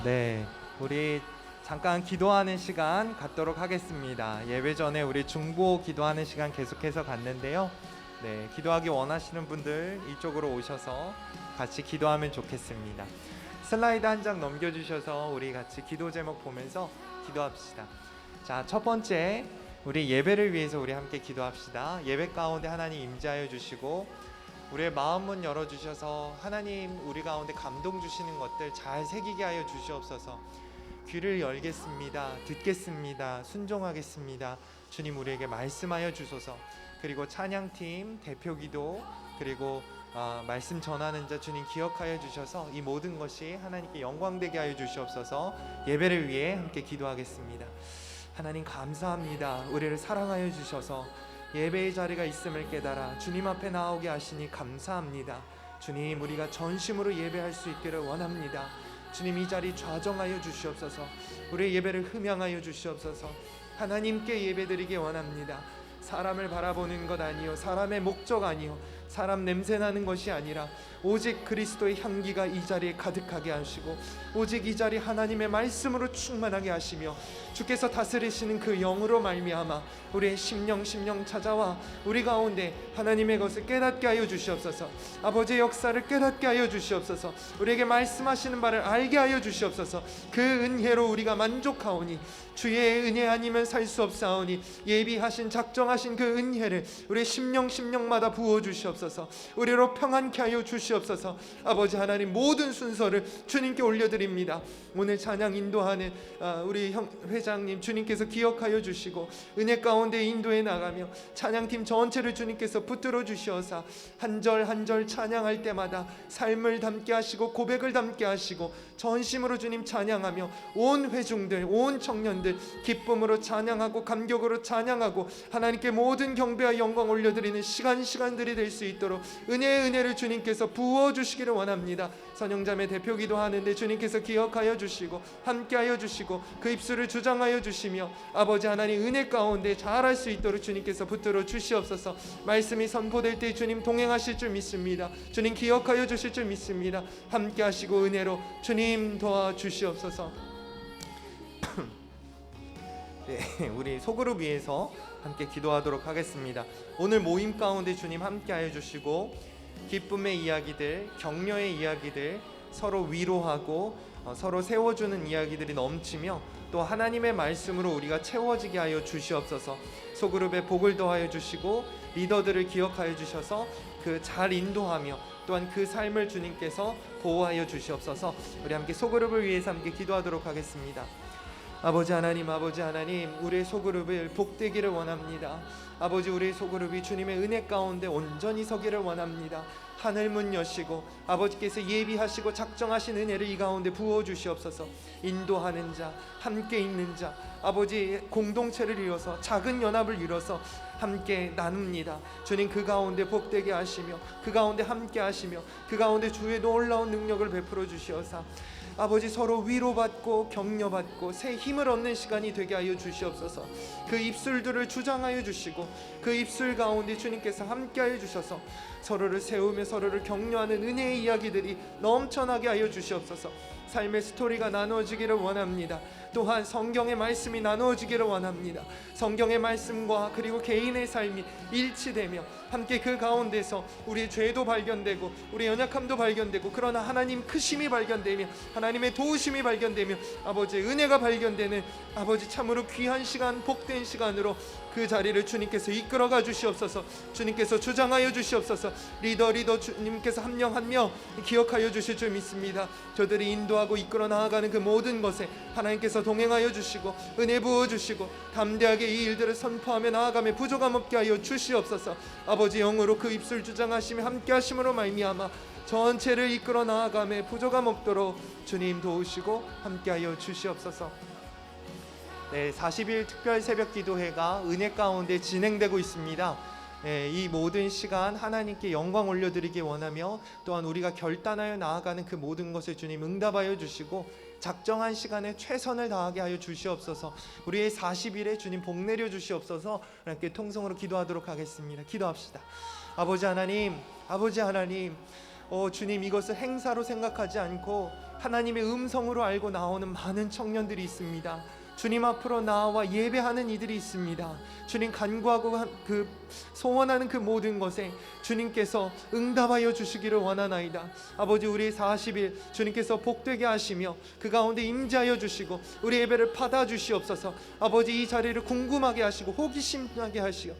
네, 우리 잠깐 기도하는 시간 갖도록 하겠습니다. 예배 전에 우리 중보 기도하는 시간 계속해서 갔는데요. 네, 기도하기 원하시는 분들 이쪽으로 오셔서 같이 기도하면 좋겠습니다. 슬라이드 한 장 넘겨주셔서 우리 같이 기도 제목 보면서 기도합시다. 자, 첫 번째, 우리 예배를 위해서 우리 함께 기도합시다. 예배 가운데 하나님 임재하여 주시고 우리의 마음 문 열어주셔서 하나님 우리 가운데 감동 주시는 것들 잘 새기게 하여 주시옵소서. 귀를 열겠습니다. 듣겠습니다. 순종하겠습니다. 주님 우리에게 말씀하여 주소서. 그리고 찬양팀 대표기도 그리고 말씀 전하는 자 주님 기억하여 주셔서 이 모든 것이 하나님께 영광되게 하여 주시옵소서. 예배를 위해 함께 기도하겠습니다. 하나님 감사합니다. 우리를 사랑하여 주셔서 예배의 자리가 있음을 깨달아 주님 앞에 나오게 하시니 감사합니다. 주님 우리가 전심으로 예배할 수 있기를 원합니다. 주님 이 자리 좌정하여 주시옵소서. 우리의 예배를 흠양하여 주시옵소서. 하나님께 예배드리기 원합니다. 사람을 바라보는 것 아니요 사람의 목적 아니요 사람 냄새나는 것이 아니라 오직 그리스도의 향기가 이 자리에 가득하게 하시고 오직 이 자리 하나님의 말씀으로 충만하게 하시며 주께서 다스리시는 그 영으로 말미암아 우리의 심령 찾아와 우리 가운데 하나님의 것을 깨닫게 하여 주시옵소서. 아버지의 역사를 깨닫게 하여 주시옵소서. 우리에게 말씀하시는 바를 알게 하여 주시옵소서. 그 은혜로 우리가 만족하오니 주의 은혜 아니면 살 수 없사오니 예비하신 작정하신 그 은혜를 우리의 심령마다 부어 주시옵소서. 우리로 평안케 하여 주시옵소서. 아버지 하나님 모든 순서를 주님께 올려드립니다. 오늘 찬양 인도하는 우리 회장님 주님께서 기억하여 주시고 은혜 가운데 인도해 나가며 찬양팀 전체를 주님께서 붙들어 주시어서 한 절 한 절 찬양할 때마다 삶을 담게 하시고 고백을 담게 하시고 전심으로 주님 찬양하며 온 회중들 온 청년들 기쁨으로 찬양하고 감격으로 찬양하고 하나님께 모든 경배와 영광 올려드리는 시간들이 될 수 있도록 은혜를 주님께서 부어주시기를 원합니다. 선영자매 대표 기도하는데 주님께서 기억하여 주시고 함께하여 주시고 그 입술을 주장하여 주시며 아버지 하나님 은혜 가운데 잘할 수 있도록 주님께서 붙들어 주시옵소서. 말씀이 선포될 때 주님 동행하실 줄 믿습니다. 주님 기억하여 주실 줄 믿습니다. 함께하시고 은혜로 주님 도와주시옵소서. 네, 우리 소그룹 위해서 함께 기도하도록 하겠습니다. 오늘 모임 가운데 주님 함께하여 주시고 기쁨의 이야기들, 격려의 이야기들, 서로 위로하고 서로 세워주는 이야기들이 넘치며 또 하나님의 말씀으로 우리가 채워지게 하여 주시옵소서. 소그룹에 복을 더하여 주시고 리더들을 기억하여 주셔서 그 잘 인도하며 또한 그 삶을 주님께서 보호하여 주시옵소서. 우리 함께 소그룹을 위해서 함께 기도하도록 하겠습니다. 아버지 하나님 우리의 소그룹을 복되기를 원합니다. 아버지 우리의 소그룹이 주님의 은혜 가운데 온전히 서기를 원합니다. 하늘문 여시고 아버지께서 예비하시고 작정하신 은혜를 이 가운데 부어주시옵소서. 인도하는 자 함께 있는 자 아버지 공동체를 이뤄서 작은 연합을 이뤄서 함께 나눕니다. 주님 그 가운데 복되게 하시며 그 가운데 함께 하시며 그 가운데 주의 놀라운 능력을 베풀어 주시어서 아버지 서로 위로받고 격려받고 새 힘을 얻는 시간이 되게 하여 주시옵소서. 그 입술들을 주장하여 주시고 그 입술 가운데 주님께서 함께하여 주셔서 서로를 세우며 서로를 격려하는 은혜의 이야기들이 넘쳐나게 하여 주시옵소서. 삶의 스토리가 나누어지기를 원합니다. 또한 성경의 말씀이 나누어지기를 원합니다. 성경의 말씀과 그리고 개인의 삶이 일치되며 함께 그 가운데서 우리의 죄도 발견되고 우리의 연약함도 발견되고 그러나 하나님 크심이 발견되며 하나님의 도우심이 발견되며 아버지의 은혜가 발견되는 아버지 참으로 귀한 시간 복된 시간으로 그 자리를 주님께서 이끌어가 주시옵소서. 주님께서 주장하여 주시옵소서. 리더 주님께서 한 명 한 명 기억하여 주실 줄 믿습니다. 저들이 인도하고 이끌어 나아가는 그 모든 것에 하나님께서 동행하여 주시고 은혜 부어 주시고 담대하게 이 일들을 선포하며 나아가며 부족함 없게 하여 주시옵소서. 아버지 영으로 그 입술 주장하시며 함께 하심으로 말미암아 전체를 이끌어 나아가며 부족함 없도록 주님 도우시고 함께 하여 주시옵소서. 네, 40일 특별 새벽 기도회가 은혜 가운데 진행되고 있습니다. 이 모든 시간 하나님께 영광 올려드리기 원하며 또한 우리가 결단하여 나아가는 그 모든 것을 주님 응답하여 주시고 작정한 시간에 최선을 다하게 하여 주시옵소서. 우리의 40일에 주님 복 내려 주시옵소서. 함께 통성으로 기도하도록 하겠습니다. 기도합시다. 아버지 하나님 주님 이것을 행사로 생각하지 않고 하나님의 음성으로 알고 나오는 많은 청년들이 있습니다. 주님 앞으로 나와 예배하는 이들이 있습니다. 주님 간구하고 그 소원하는 그 모든 것에 주님께서 응답하여 주시기를 원하나이다. 아버지, 우리 40일 주님께서 복되게 하시며 그 가운데 임재하여 주시고 우리 예배를 받아 주시옵소서. 아버지, 이 자리를 궁금하게 하시고 호기심하게 하시어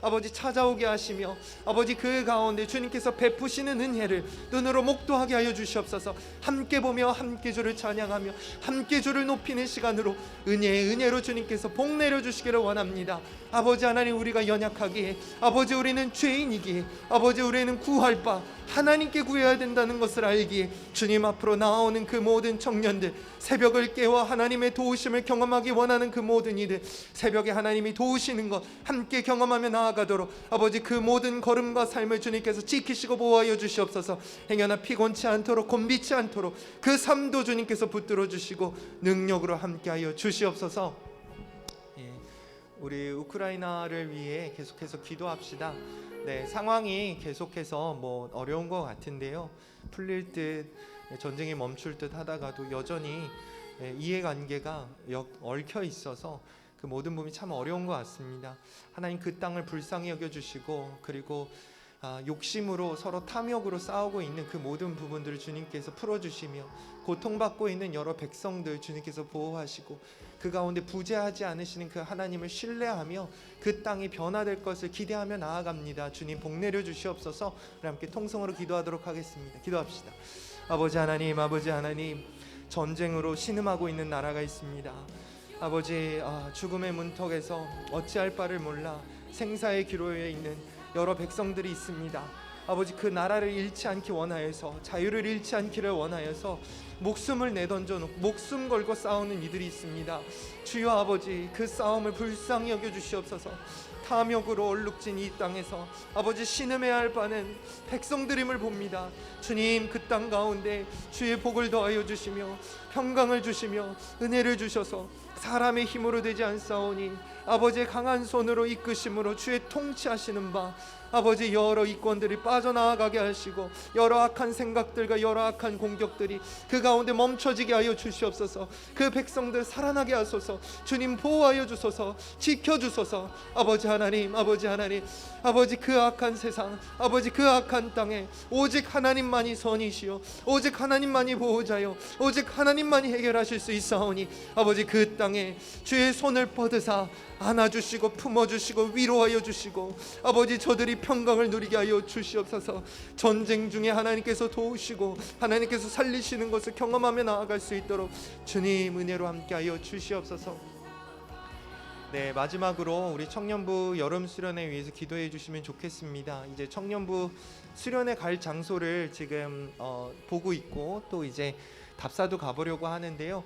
아버지 찾아오게 하시며 아버지 그 가운데 주님께서 베푸시는 은혜를 눈으로 목도하게 하여 주시옵소서. 함께 보며 함께 주를 찬양하며 함께 주를 높이는 시간으로 은혜로 주님께서 복 내려 주시기를 원합니다. 아버지 하나님, 우리가 연약하기에 아버지 우리는 죄인이기에 아버지 우리는 구할 바 하나님께 구해야 된다는 것을 알기에 주님 앞으로 나오는 그 모든 청년들, 새벽을 깨워 하나님의 도우심을 경험하기 원하는 그 모든 이들, 새벽에 하나님이 도우시는 것 함께 경험하며 나아가도록 아버지 그 모든 걸음과 삶을 주님께서 지키시고 보호하여 주시옵소서. 행여나 피곤치 않도록 곤비치 않도록 그 삶도 주님께서 붙들어 주시고 능력으로 함께하여 주시옵소서. 우리 우크라이나를 위해 계속해서 기도합시다. 네, 상황이 계속해서 어려운 것 같은데요. 풀릴 듯 전쟁이 멈출 듯 하다가도 여전히 이해관계가 얽혀 있어서 그 모든 부분이 참 어려운 것 같습니다. 하나님 그 땅을 불쌍히 여겨주시고 그리고 욕심으로 서로 탐욕으로 싸우고 있는 그 모든 부분들을 주님께서 풀어주시며 고통받고 있는 여러 백성들 주님께서 보호하시고 그 가운데 부재하지 않으시는 그 하나님을 신뢰하며 그 땅이 변화될 것을 기대하며 나아갑니다. 주님 복 내려 주시옵소서. 우리 함께 통성으로 기도하도록 하겠습니다. 기도합시다. 아버지 하나님, 전쟁으로 신음하고 있는 나라가 있습니다. 아버지, 죽음의 문턱에서 어찌할 바를 몰라 생사의 기로에 있는 여러 백성들이 있습니다. 아버지, 그 나라를 잃지 않기 원하여서, 자유를 잃지 않기를 원하여서 목숨을 내던져 놓고 목숨 걸고 싸우는 이들이 있습니다. 주여 아버지, 그 싸움을 불쌍히 여겨 주시옵소서. 탐욕으로 얼룩진 이 땅에서 아버지 신음해야 할 바는 백성들임을 봅니다. 주님, 그 땅 가운데 주의 복을 더하여 주시며 평강을 주시며 은혜를 주셔서 사람의 힘으로 되지 않사오니 아버지의 강한 손으로 이끄심으로 주의 통치하시는 바 아버지 여러 이권들이 빠져나가게 하시고 여러 악한 생각들과 여러 악한 공격들이 그 가운데 멈춰지게 하여 주시옵소서. 그 백성들 살아나게 하소서. 주님 보호하여 주소서. 지켜주소서. 아버지 하나님, 아버지 그 악한 세상, 아버지 그 악한 땅에 오직 하나님만이 선이시요 오직 하나님만이 보호자요 오직 하나님만이 해결하실 수 있사오니 아버지 그 땅에 주의 손을 뻗으사 안아주시고 품어주시고 위로하여 주시고 아버지 저들이 평강을 누리게 하여 주시옵소서. 전쟁 중에 하나님께서 도우시고 하나님께서 살리시는 것을 경험하며 나아갈 수 있도록 주님 은혜로 함께하여 주시옵소서. 네, 마지막으로 우리 청년부 여름 수련회 위해서 기도해 주시면 좋겠습니다. 이제 청년부 수련회 갈 장소를 지금 보고 있고 또 이제 답사도 가보려고 하는데요.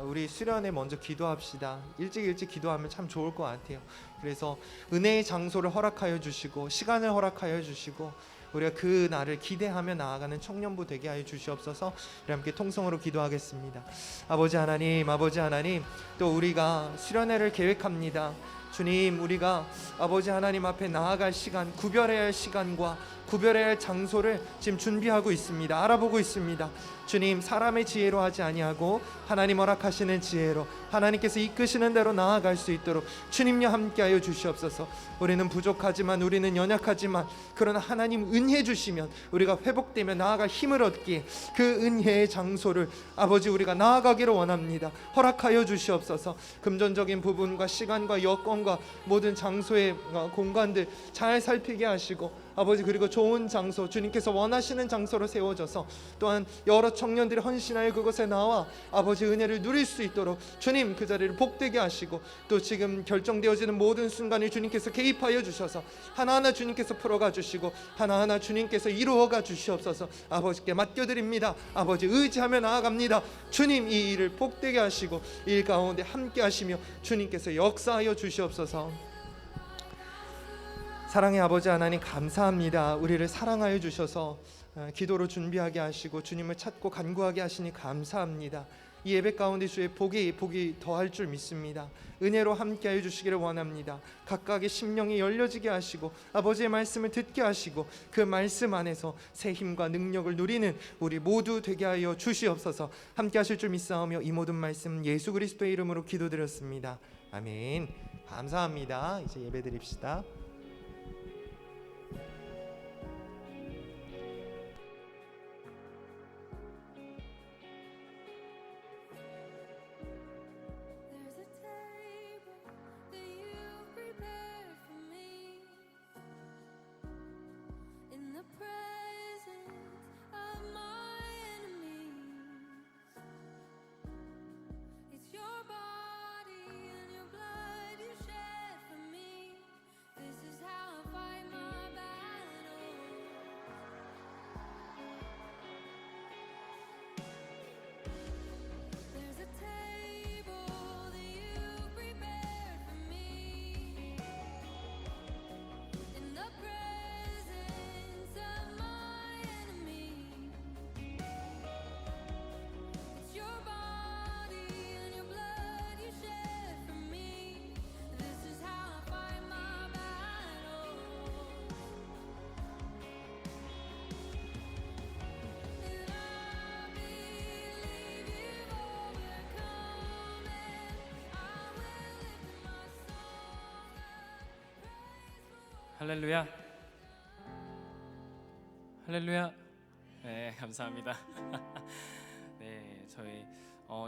우리 수련회 먼저 기도합시다. 일찍 기도하면 참 좋을 것 같아요. 그래서 은혜의 장소를 허락하여 주시고 시간을 허락하여 주시고 우리가 그 날을 기대하며 나아가는 청년부 되게 하여 주시옵소서. 우리 함께 통성으로 기도하겠습니다. 아버지 하나님, 또 우리가 수련회를 계획합니다. 주님, 우리가 아버지 하나님 앞에 나아갈 시간, 구별해야 할 시간과 구별해야 할 장소를 지금 준비하고 있습니다. 알아보고 있습니다. 주님, 사람의 지혜로 하지 아니하고 하나님 허락하시는 지혜로 하나님께서 이끄시는 대로 나아갈 수 있도록 주님과 함께하여 주시옵소서. 우리는 부족하지만, 우리는 연약하지만 그러나 하나님 은혜 주시면 우리가 회복되며 나아갈 힘을 얻기에 그 은혜의 장소를 아버지 우리가 나아가기를 원합니다. 허락하여 주시옵소서. 금전적인 부분과 시간과 여건과 모든 장소의 공간들 잘 살피게 하시고 아버지, 그리고 좋은 장소, 주님께서 원하시는 장소로 세워져서 또한 여러 청년들이 헌신하여 그곳에 나와 아버지 은혜를 누릴 수 있도록 주님 그 자리를 복되게 하시고 또 지금 결정되어지는 모든 순간에 주님께서 개입하여 주셔서 하나하나 주님께서 풀어가 주시고 하나하나 주님께서 이루어가 주시옵소서. 아버지께 맡겨드립니다. 아버지 의지하며 나아갑니다. 주님 이 일을 복되게 하시고 일 가운데 함께 하시며 주님께서 역사하여 주시옵소서. 사랑의 아버지 하나님, 감사합니다. 우리를 사랑하여 주셔서 기도로 준비하게 하시고 주님을 찾고 간구하게 하시니 감사합니다. 이 예배 가운데 주의 복이 더할 줄 믿습니다. 은혜로 함께하여 주시기를 원합니다. 각각의 심령이 열려지게 하시고 아버지의 말씀을 듣게 하시고 그 말씀 안에서 새 힘과 능력을 누리는 우리 모두 되게 하여 주시옵소서. 함께하실 줄 믿사오며 이 모든 말씀 예수 그리스도의 이름으로 기도드렸습니다. 아멘. 감사합니다. 이제 예배 드립시다. 할렐루야. 할렐루야. 네, 감사합니다. 네, 저희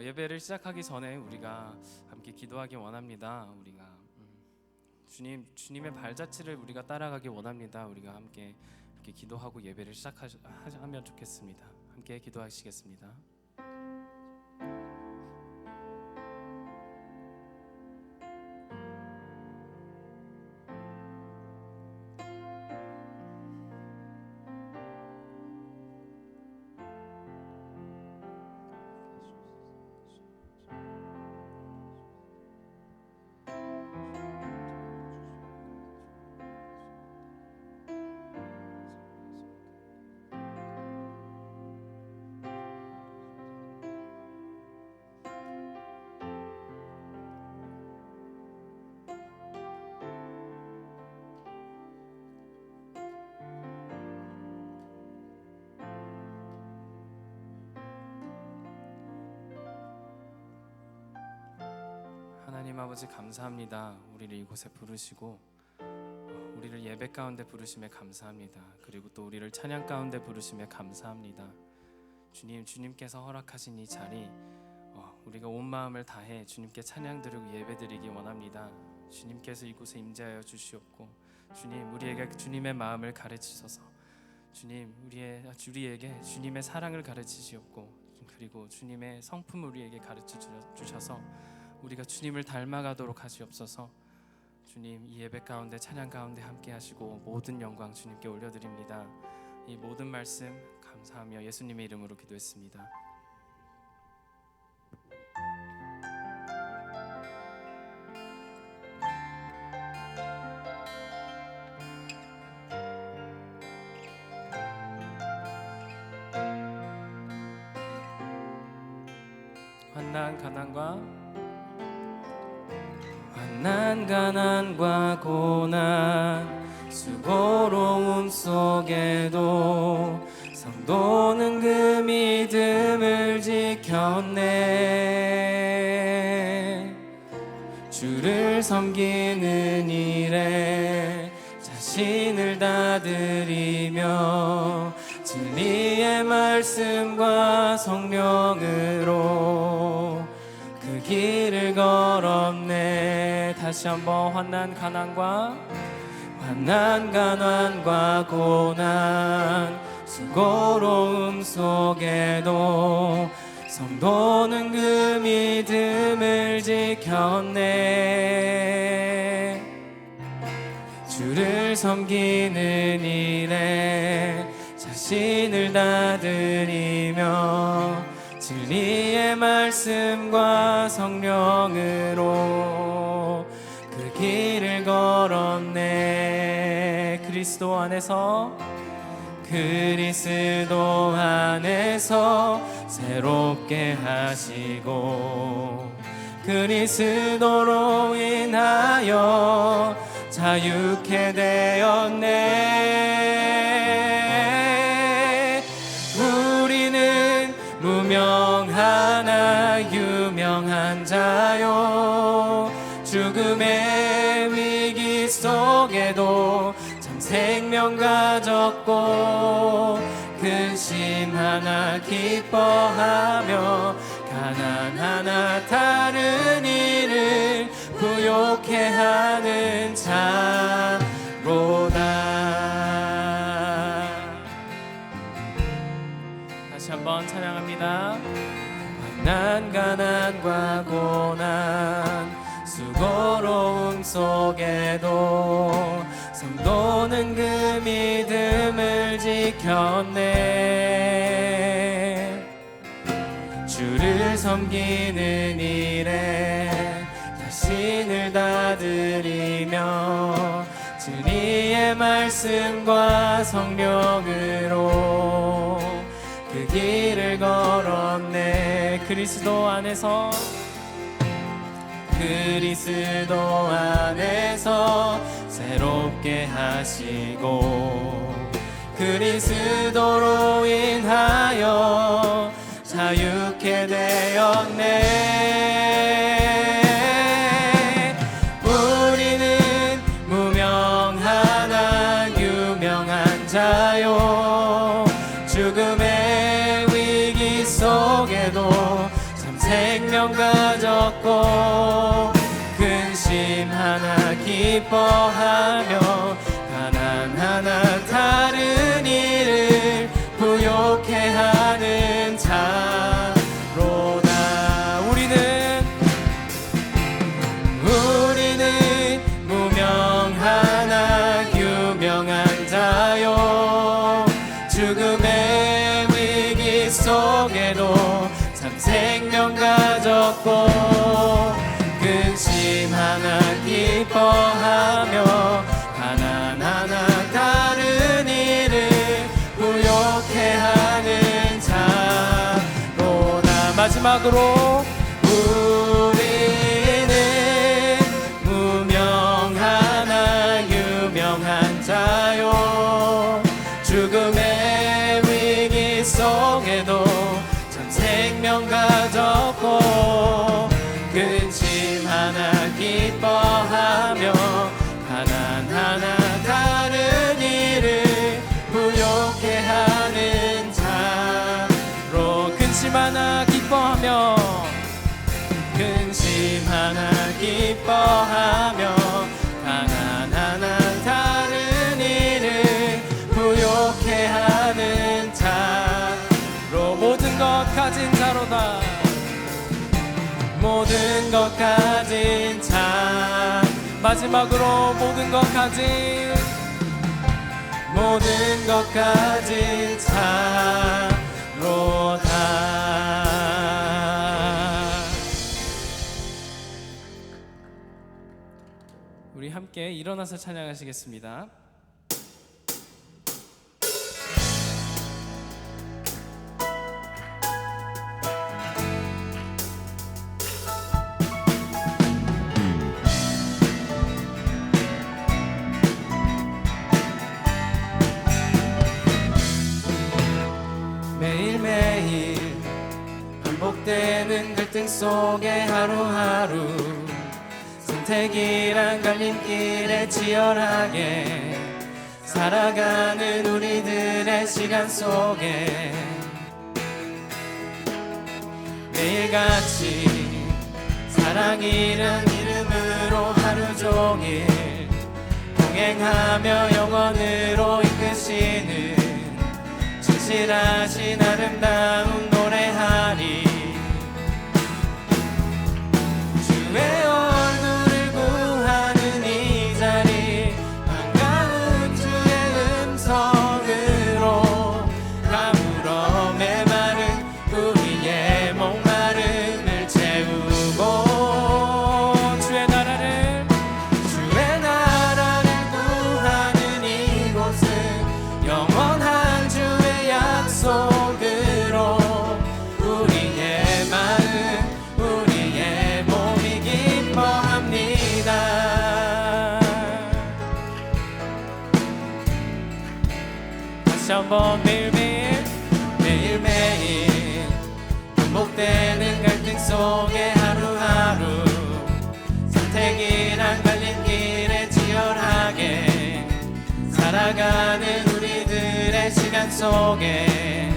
예배를 시작하기 전에 우리가 함께 기도하기 원합니다. 우리가 주님의 발자취를 우리가 따라가기 원합니다. 우리가 함께 이렇게 기도하고 예배를 시작하면 좋겠습니다. 함께 기도하시겠습니다. 하나님 아버지 감사합니다. 우리를 이곳에 부르시고 우리를 예배 가운데 부르심에 감사합니다. 그리고 또 우리를 찬양 가운데 부르심에 감사합니다. 주님께서 허락하신 이 자리 우리가 온 마음을 다해 주님께 찬양 드리고 예배 드리기 원합니다. 주님께서 이곳에 임재하여 주시옵고 주님 우리에게 주님의 마음을 가르치소서. 주님 우리에게 주님의 사랑을 가르치시옵고 그리고 주님의 성품을 우리에게 가르쳐 주셔서 우리가 주님을 닮아가도록 하시옵소서. 주님 이 예배 가운데 찬양 가운데 함께 하시고 모든 영광 주님께 올려드립니다. 이 모든 말씀 감사하며 예수님의 이름으로 기도했습니다. 가난과 고난 수고로움 속에도 성도는 그 믿음을 지켰네. 주를 섬기는 일에 자신을 다드리며 진리의 말씀과 성령으로 그 길을 걸었네. 다시 한번 가난과 고난 수고로움 속에도 성도는 그 믿음을 지켰네. 주를 섬기는 일에 자신을 다드리며 진리의 말씀과 성령으로 그 길을 걸었네. 그리스도 안에서 새롭게 하시고 그리스도로 인하여 자유케 되었네. 우리는 무명하나 유명한 자요, 죽음의 위기 속에도 참 생명 가졌고 근심 하나 기뻐하며 가난 하나 다른 이를 부욕해 하는 자로다. 다시 한번 찬양합니다. 난 가난과 고난 수고로움 속에도 성도는 그 믿음을 지켰네. 주를 섬기는 일에 자신을 다드리며 진리의 말씀과 성령으로 그 길을 걸었네. 그리스도 안에서 새롭게 하시고 그리스도로 인하여 자유케 되었네. 우리는 무명하나 유명한 자요, 죽음의 위기 속에도 참 생명 가졌고 근심 하나 기뻐하며 가난 하나 다른 이를 부욕해 하는 자로다. 우리는 무명하나 유명한 자요, 죽음의 위기 속에도 참 생명 가졌고 근심 하나 기뻐하며 가난 하나 다른 이를 부욕해 하는 자로다. 마지막으로 우리는 무명하나 유명한 자요, 죽음의 위기 속에도 참 생명 가졌고 근심 하나 기뻐하며 가난 하나 다른 이를 부욕해 하는 자로. 근심 하나 기뻐하며 근심 하나 기뻐하며 가난 하나 다른 이를 부욕해 하는 자로. 모든 것 가진 자로다. 모든 것 가진 자. 마지막으로 모든 것 가진 자로다. 우리 함께 일어나서 찬양하시겠습니다. 매일매일 반복되는 갈등 속에 하루하루 선택이란 갈림길에 치열하게 살아가는 우리들의 시간 속에 매일같이 사랑이란 이름으로 하루 종일 동행하며 영원으로 이끄시는 진실하신 아름다운 노래하리. 주의 얼굴을 구하는 이 자리, 반가운 주의 음성으로 가물어 메마른 우리의 목마름을 채우고 주의 나라를 구하는 이곳은 영원한 주의 약속으로 한번 매일매일 매일매일 반복되는 갈등 속에 하루하루 선택이란 갈린 길에 치열하게 살아가는 우리들의 시간 속에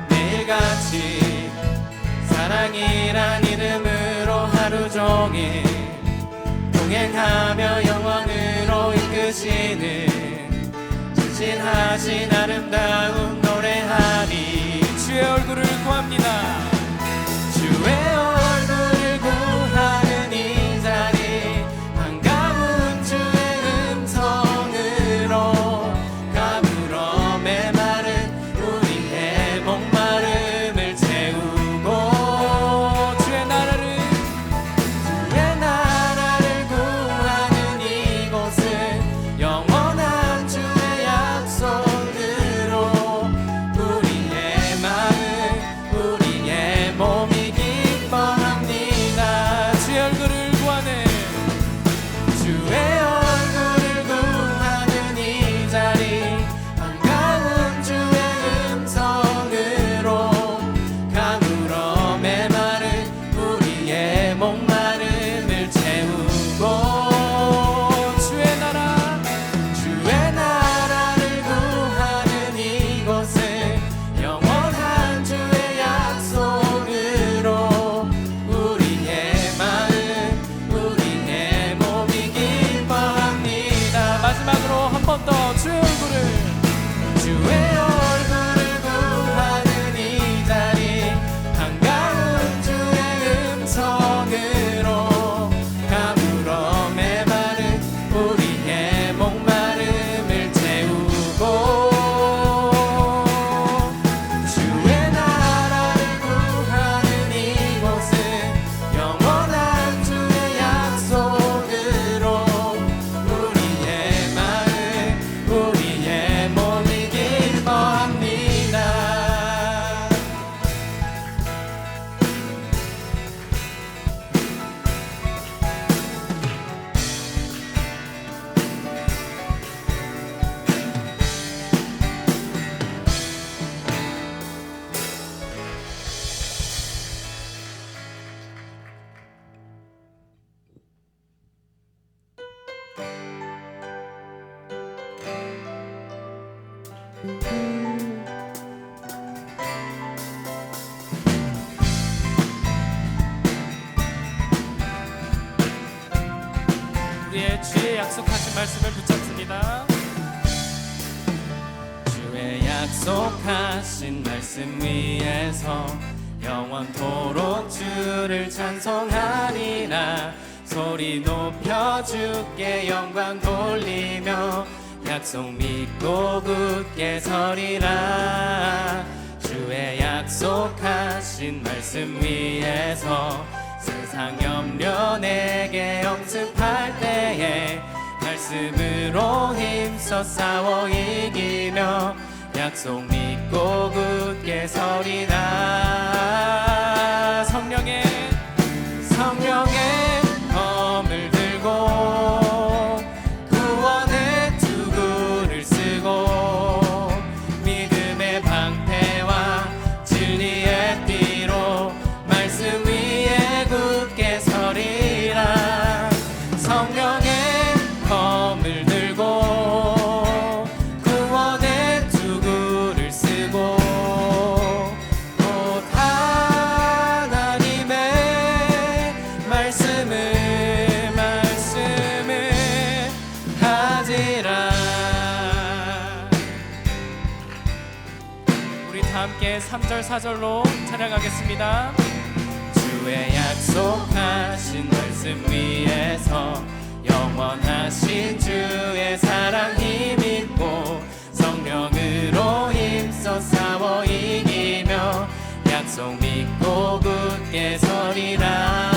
매일같이 사랑이란 이름으로 하루 종일 동행하며 영원으로 이끄시는 진실하신 아름다운 노래하리. 주의 얼굴을 구합니다. 주의 얼굴을 구하는 이 자리 반가운 주의 음성으로 가물어 메마른 우리의 목마름을 채우고 주의 나라를 구하는 이곳은 영원한 주의 약속으로 우리의 마음 우리의 몸이 기뻐합니다. 주의 얼굴을 구하네. 주의 얼굴을 구하는 이 자리 반가운 주의 음성으로 가물어 메마른 우리의 목마름을 채우고 주의 나라를 구하는 이곳은 영원한 주의 약속으로 우리의 마음 우리의 몸이 기뻐합니다. 마지막으로 한 번 더 주의 얼굴을 구하는 이 자리 반가운 주의 음성으로 가물어 메마른 우리의 목마름을 채우고 주의 나라를 구하는 이곳은 영원한 주의 약속으로 우리의 마음 우리의 몸이 기뻐합니다. 우리의 주의 약속하신 말씀을 붙잡습니다. 주의 약속하신 말씀 위에서 영원토록 주를 찬송하리라. 소리 높여 주께 영광 돌리며 약속 믿고 굳게 서리라. 주의 약속하신 말씀 위에서 세상 염려 내게 엄습할 때에 말씀으로 힘써 싸워 이기며 약속 믿고 굳게 서리라. 성령의 검을 들고 구원의 투구를 쓰고 믿음의 방패와 진리의 띠로 말씀 위에 굳게 서리라. 성령의 검을 들고 구원의 투구를 쓰고 곧 하나님의 말씀을 하지라. 우리 다 함께 3절 4절로 찬양하겠습니다. 주의 약속하신 말씀 위에서 영원하신 주의 사랑 힘있고 성령으로 힘써 싸워 이기며 약속 믿고 굳게 서리라.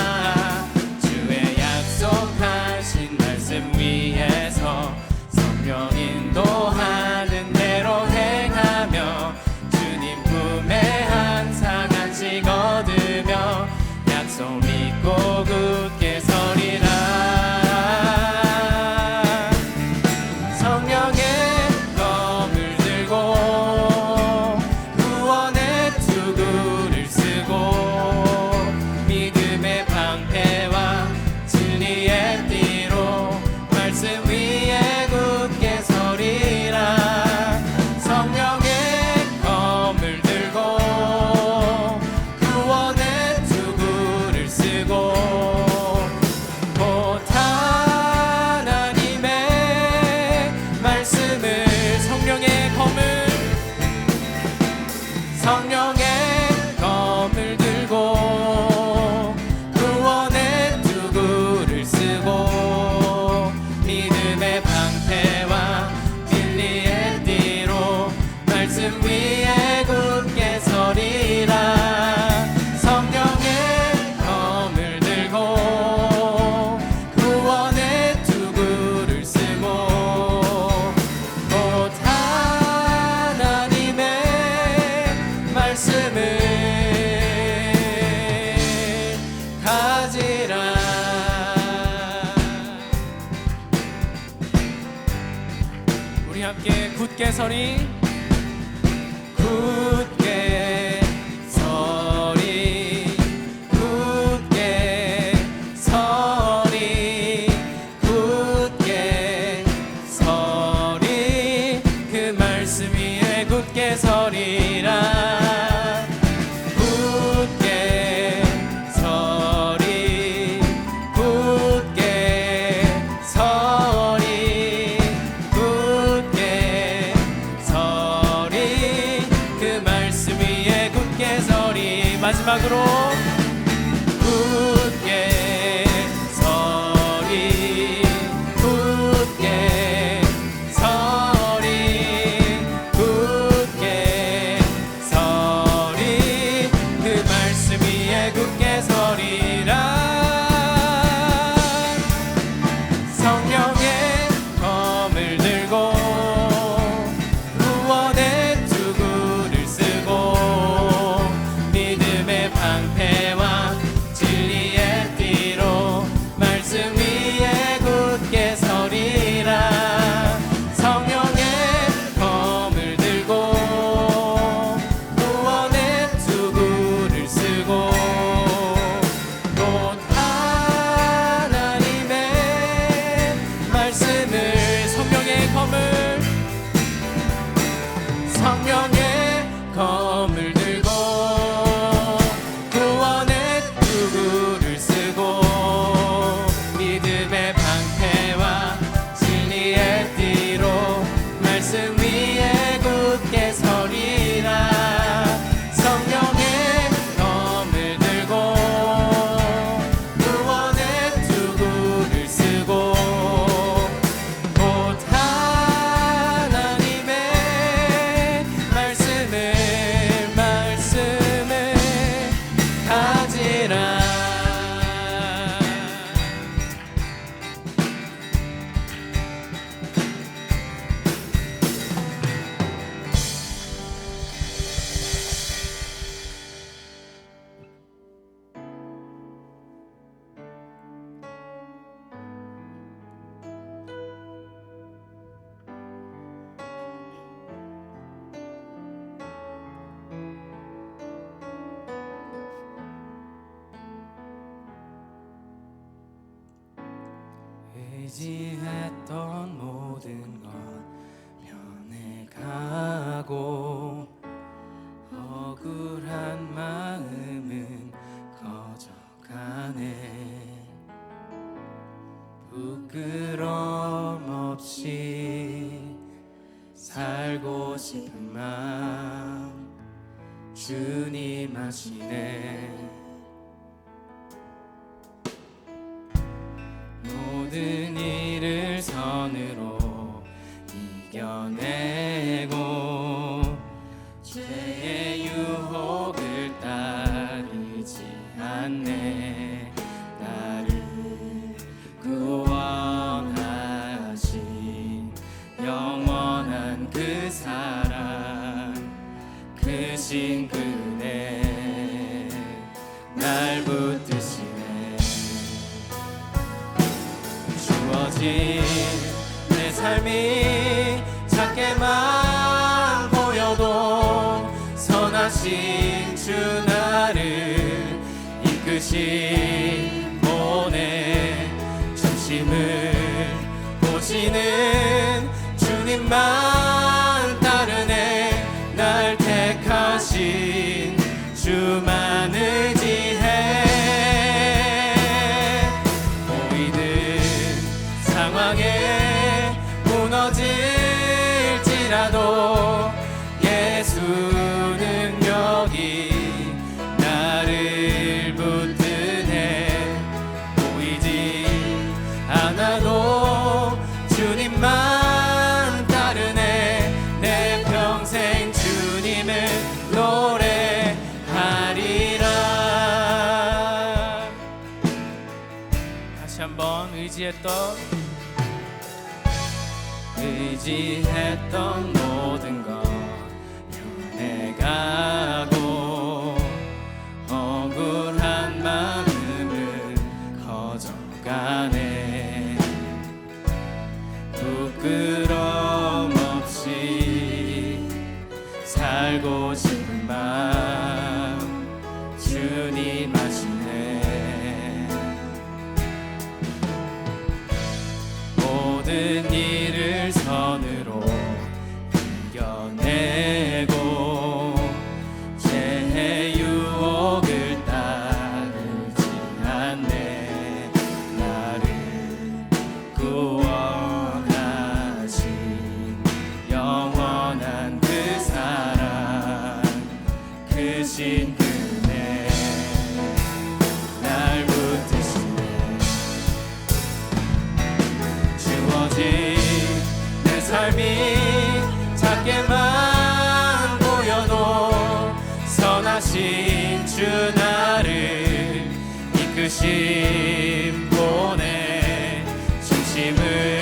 주의 약속하신 말씀 위에서 성령 인도하는 대로 행하며 주님 품에 항상 안식 얻으며 약속 믿고 굳게 서리라. 성령의 가지라. 우리 함께 굳게 서리, 굳게 서리, 굳게 서리, 굳게 서리. 그 말씀 위에 굳게 서리라. 굳게 서리, 굳게 서리, 굳게 서리. 그 말씀 위에 굳게 서리. 마지막으로 굳게 서리, 굳게 서리, 굳게 서리. 그 말씀 위에 굳게 서리라. 성령의 검을 들고 구원의 투구를 쓰고 믿음의 방패와 진리의 띠로 말씀 위에 굳게 서리라. 성령의 검을 들고 구원의 투구를 쓰고 곧 하나님의 말씀을 성령의 검을 들고 구원의 투구를 쓰고 믿음의 방패와 진리의 띠로 말씀 위에 굳게 서리라. 성령의 검을 들고 구원의 투구를 쓰고 곧 하나님의 말씀을 가지라. 의지했던 모든 것 변해가고 억울한 마음은 커져가네. 부끄럼 없이 살고 싶은 마음 주님 아시네. 모든 일을 선으로 이겨내고 죄의 유혹을 따르지 않네. 나를 구원하신 영원한 그 사랑 그 신 그네 날 붙드시네. 주어진 내 삶이 작게만 보여도 선하신 주 나를 이끄신 본의 중심을 보시는 주님만 따르네. 날 택하신 주만 의지해. 상황에 무너질지라도 예수는 여기 나를 붙드네. 보이지 않아도 주님만 따르네. 내 평생 주님을 노래하리라. 다시 한번 의지했던 모든 것 변해가고 억울한 마음을 모든 일을 선으로 이겨내고 죄의 유혹을 따르지 않네. 나를 구원하신 영원한 그 사랑, 그 신 그네 날 붙드시네. 주어진 내 삶이 작게만 보여도 선하신 주 나를 이끄심 보내. 진심을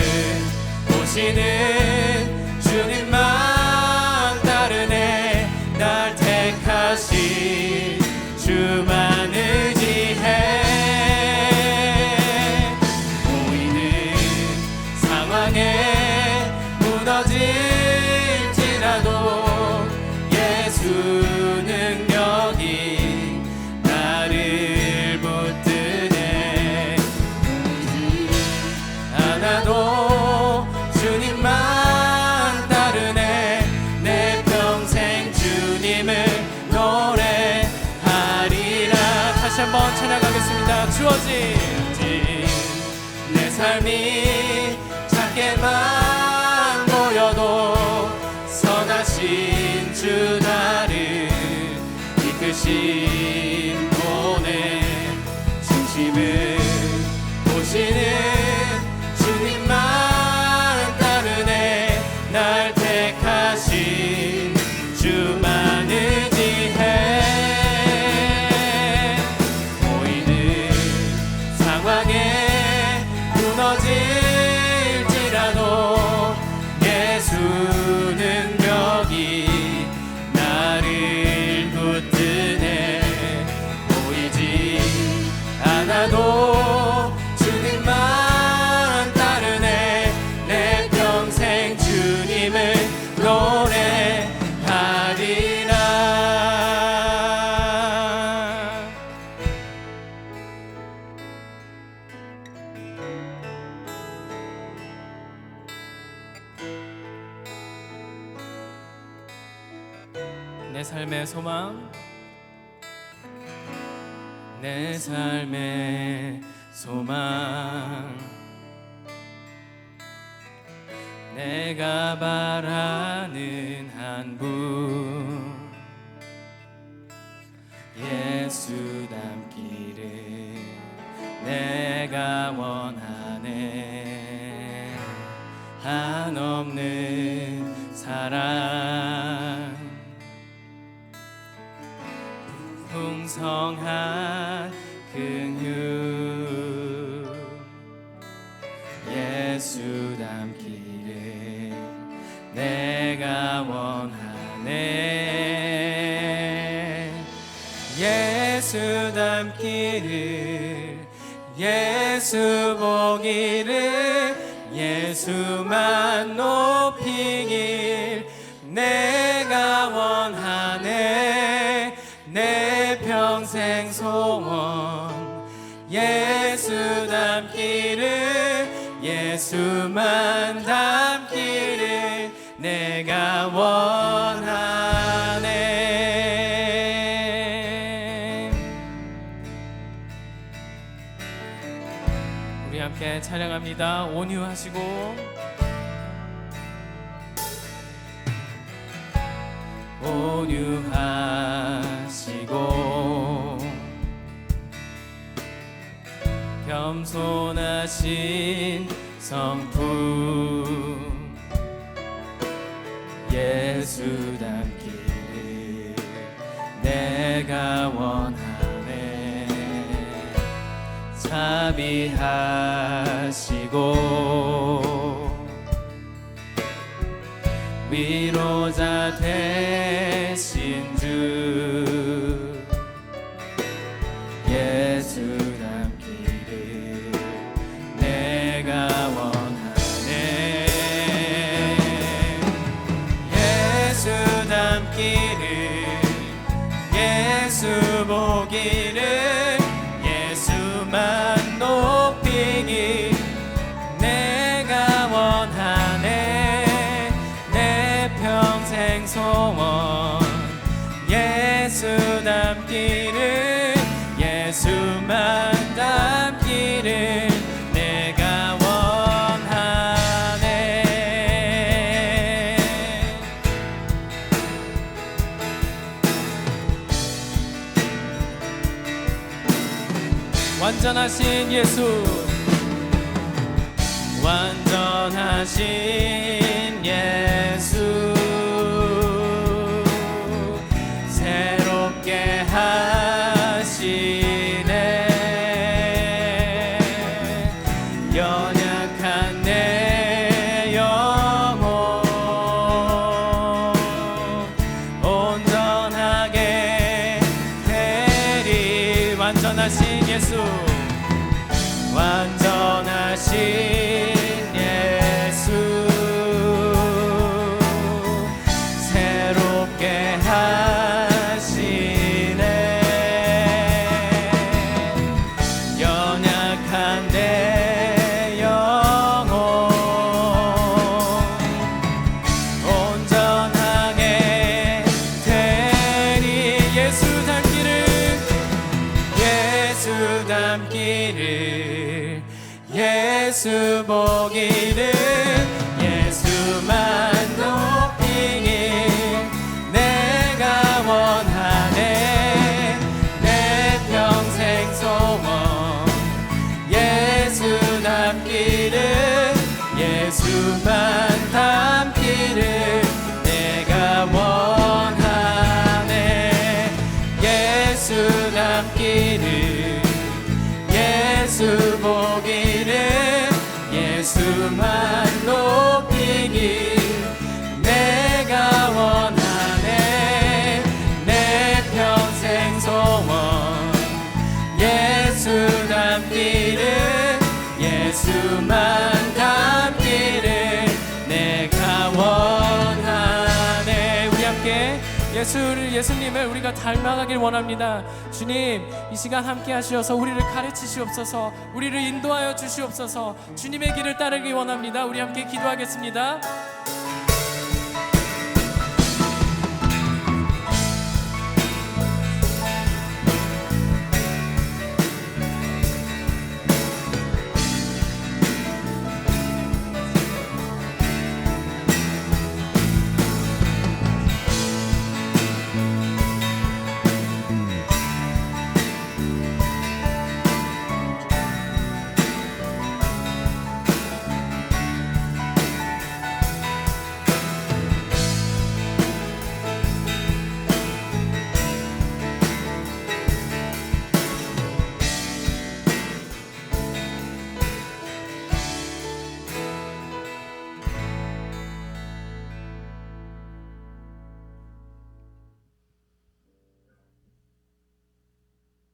보시는 주님만 따르네. 날 택하신 주만 의지해. 보이는 상황에 무너질지라도 예수 능력이 나를 붙드네. 않아도 주님만 따르네. 내 평생 주님을 노래하리라. 다시 한번 찬양하겠습니다. 주어진 내 삶이 작게만 보여도 선하신 주 나를 이끄신 보내. 진심을 보시는 주님만 따르네. 날 택하신 주만 의지해. 보이는 상황에 무너질지라도 예수 능력이 나를 붙드네. 보이지 않아도 주님만 따르네. 내 평생 주님을 노래하리라. 내 삶의 소망, 내 삶의 소망, 내가 바라는 한 분, 예수 닮기를 내가 원하네. 한없는 사랑, 풍성한 긍휼, 예수 닮기를 내가 원하네. 예수 닮기를, 예수 보기를, 예수만 높이길 내가 원하네. 내 평생 소원, 예수 닮기를, 예수만 닮기를 내가 원하네. 우리 함께 찬양합니다. 온유하시고 온유하시고 겸손하신 성품, 예수 닮기를 내가 원하네. 자비하시고 위로자 되신 주, 예수 닮기를 내가 원하네. 예수 닮기를, 예수 보기를, 예수만 높이기 내가 원하네. 완전하신 예수, 완전하신 예수, 새롭게 하시네. 연약한 내 영혼 온전하게 되리. 완전하신 예수, 완전하신 예수, 새롭게 하시네. 연약한 내 영혼 온전하게 되리. 예수 닮기를, 예수 닮기를, 예수 보기를, 예수만 높이길 내가 원하네. 내 평생 소원 예수 닮기를, 예수만 닮기를 내가 원하네. 예수 닮기를, 예수 보기를, 예수만 높이길 내가 원하네. 내 평생 소원 예수 닮기를, 예수만 닮기를 내가 원하네. 우리 함께 예수님을 우리가 닮아가길 원합니다. 주님, 이 시간 함께 하시어서 우리를 가르치시옵소서, 우리를 인도하여 주시옵소서. 주님의 길을 따르기 원합니다. 우리 함께 기도하겠습니다.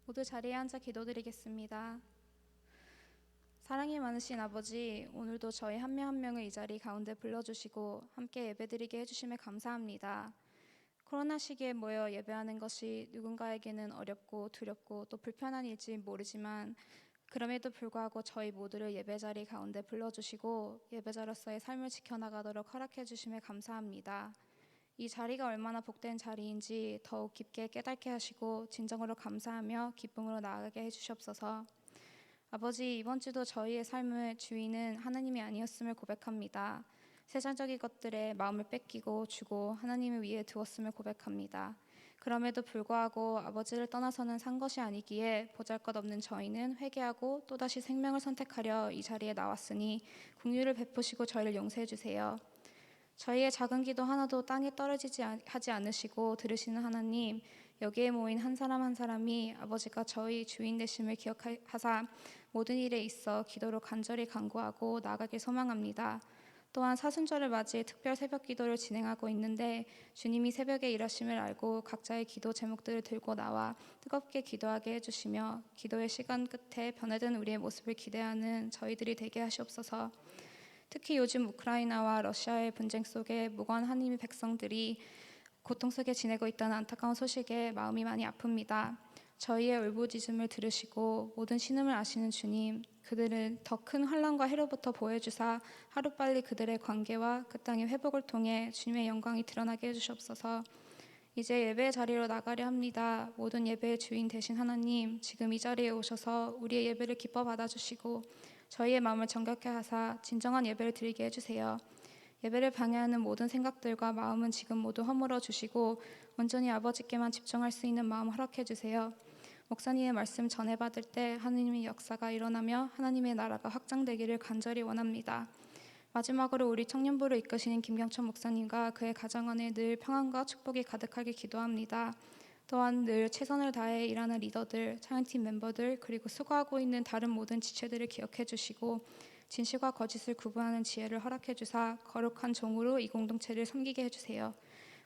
모두 자리에 앉아 기도드리겠습니다. 사랑이 많으신 아버지, 오늘도 저희 한 명 한 명을 이 자리 가운데 불러주시고 함께 예배드리게 해주심에 감사합니다. 코로나 시기에 모여 예배하는 것이 누군가에게는 어렵고 두렵고 또 불편한 일지 모르지만 그럼에도 불구하고 저희 모두를 예배자리 가운데 불러주시고 예배자로서의 삶을 지켜나가도록 허락해 주심에 감사합니다. 이 자리가 얼마나 복된 자리인지 더욱 깊게 깨닫게 하시고 진정으로 감사하며 기쁨으로 나아가게 해주시옵소서. 아버지, 이번 주도 저희의 삶의 주인은 하나님이 아니었음을 고백합니다. 세상적인 것들에 마음을 뺏기고 주고 하나님을 위해 두었음을 고백합니다. 그럼에도 불구하고 아버지를 떠나서는 산 것이 아니기에 보잘것없는 저희는 회개하고 또다시 생명을 선택하려 이 자리에 나왔으니 긍휼을 베푸시고 저희를 용서해 주세요. 저희의 작은 기도 하나도 땅에 떨어지지 하지 않으시고 들으시는 하나님, 여기에 모인 한 사람 한 사람이 아버지가 저희 주인 되심을 기억하사 모든 일에 있어 기도로 간절히 간구하고 나아가길 소망합니다. 또한 사순절을 맞이해 특별 새벽 기도를 진행하고 있는데 주님이 새벽에 일하심을 알고 각자의 기도 제목들을 들고 나와 뜨겁게 기도하게 해주시며 기도의 시간 끝에 변화된 우리의 모습을 기대하는 저희들이 되게 하시옵소서. 특히 요즘 우크라이나와 러시아의 분쟁 속에 무고한 하나님의 백성들이 고통 속에 지내고 있다는 안타까운 소식에 마음이 많이 아픕니다. 저희의 울부짖음을 들으시고 모든 신음을 아시는 주님, 그들은 더 큰 환난과 해로부터 보호해주사 하루빨리 그들의 관계와 그 땅의 회복을 통해 주님의 영광이 드러나게 해주시옵소서. 이제 예배의 자리로 나가려 합니다. 모든 예배의 주인 되신 하나님, 지금 이 자리에 오셔서 우리의 예배를 기뻐 받아주시고 저희의 마음을 정결케 하사 진정한 예배를 드리게 해주세요. 예배를 방해하는 모든 생각들과 마음은 지금 모두 허물어 주시고 온전히 아버지께만 집중할 수 있는 마음 허락해 주세요. 목사님의 말씀 전해받을 때 하나님의 역사가 일어나며 하나님의 나라가 확장되기를 간절히 원합니다. 마지막으로 우리 청년부를 이끄시는 김경천 목사님과 그의 가정 안에 늘 평안과 축복이 가득하게 기도합니다. 또한 늘 최선을 다해 일하는 리더들, 찬양팀 멤버들, 그리고 수고하고 있는 다른 모든 지체들을 기억해 주시고 진실과 거짓을 구분하는 지혜를 허락해 주사 거룩한 종으로 이 공동체를 섬기게 해주세요.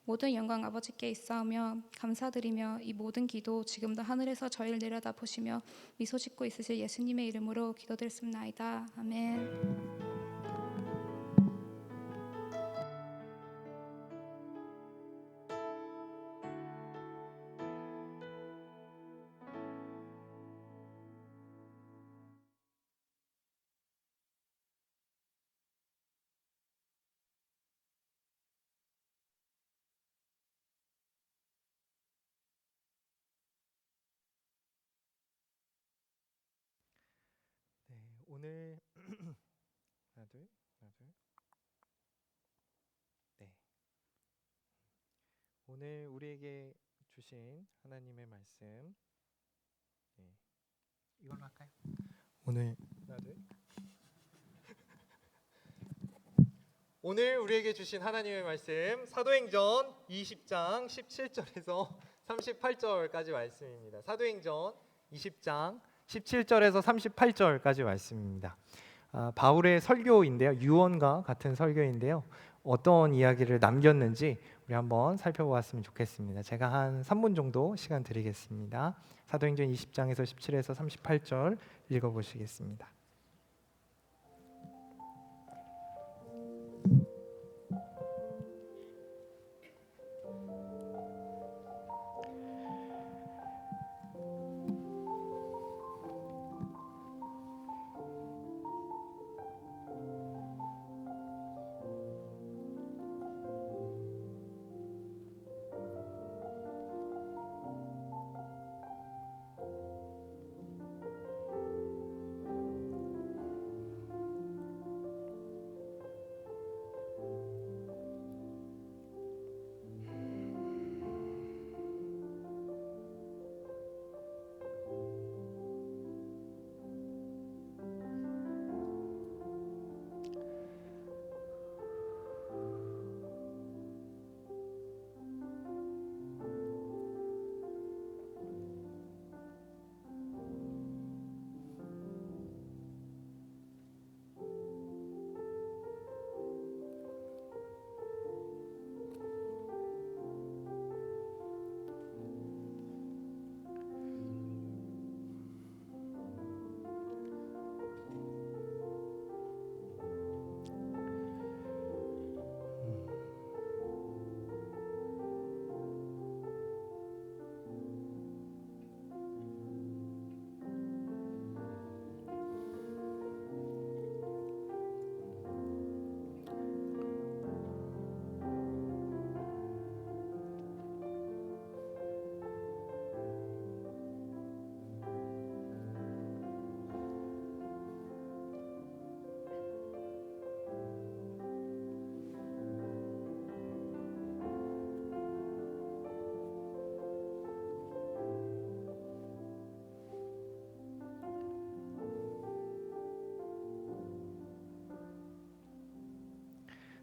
모든 영광 아버지께 있사오며 감사드리며 이 모든 기도 지금도 하늘에서 저희를 내려다보시며 미소 짓고 있으실 예수님의 이름으로 기도드렸습나이다. 아멘. 네, 오늘 하나 둘 하나 둘. 네. 오늘 우리에게 주신 하나님의 말씀. 네. 이걸로 할까요? 오늘 하나 둘. 오늘 우리에게 주신 하나님의 말씀 사도행전 20장 17절에서 38절까지 말씀입니다. 사도행전 20장 17절에서 38절까지 말씀입니다. 바울의 설교인데요. 유언과 같은 설교인데요. 어떤 이야기를 남겼는지 우리 한번 살펴보았으면 좋겠습니다. 제가 한 3분 정도 시간 드리겠습니다. 사도행전 20장에서 17에서 38절 읽어보시겠습니다.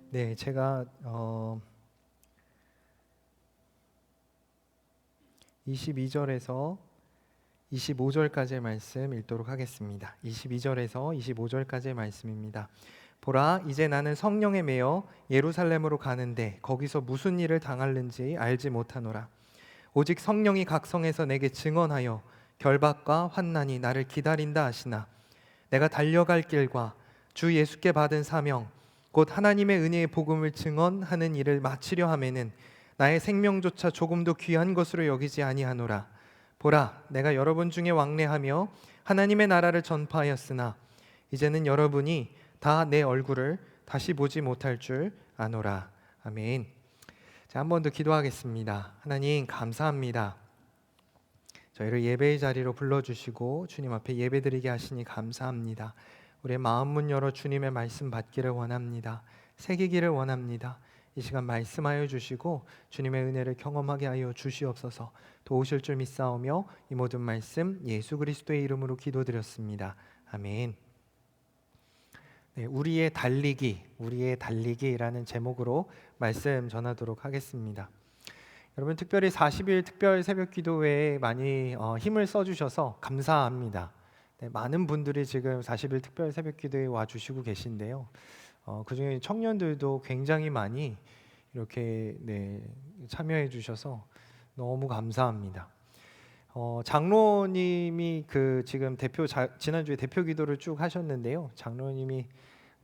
네, 제가 22절에서 25절까지의 말씀 읽도록 하겠습니다. 22절에서 25절까지의 말씀입니다. 보라, 이제 나는 성령에 매여 예루살렘으로 가는데 거기서 무슨 일을 당할는지 알지 못하노라. 오직 성령이 각 성에서 내게 증언하여 결박과 환난이 나를 기다린다 하시나 내가 달려갈 길과 주 예수께 받은 사명 곧 하나님의 은혜의 복음을 증언하는 일을 마치려 하면은 나의 생명조차 조금도 귀한 것으로 여기지 아니하노라. 보라, 내가 여러분 중에 왕래하며 하나님의 나라를 전파하였으나 이제는 여러분이 다 내 얼굴을 다시 보지 못할 줄 아노라. 아멘. 자, 한 번 더 기도하겠습니다. 하나님 감사합니다. 저희를 예배의 자리로 불러주시고 주님 앞에 예배드리게 하시니 감사합니다. 우리의 마음 문 열어 주님의 말씀 받기를 원합니다. 새기기를 원합니다. 이 시간 말씀하여 주시고 주님의 은혜를 경험하게 하여 주시옵소서. 도우실 줄 믿사오며 이 모든 말씀 예수 그리스도의 이름으로 기도드렸습니다. 아멘. 네, 우리의 달리기라는 제목으로 말씀 전하도록 하겠습니다. 여러분, 특별히 40일 특별 새벽 기도회에 많이 힘을 써주셔서 감사합니다. 네, 많은 분들이 지금 40일 특별 새벽 기도회에 와주시고 계신데요. 그중에 청년들도 굉장히 많이 이렇게 참여해 주셔서 너무 감사합니다. 장로님이 지금 지난주에 대표 기도를 쭉 하셨는데요. 장로님이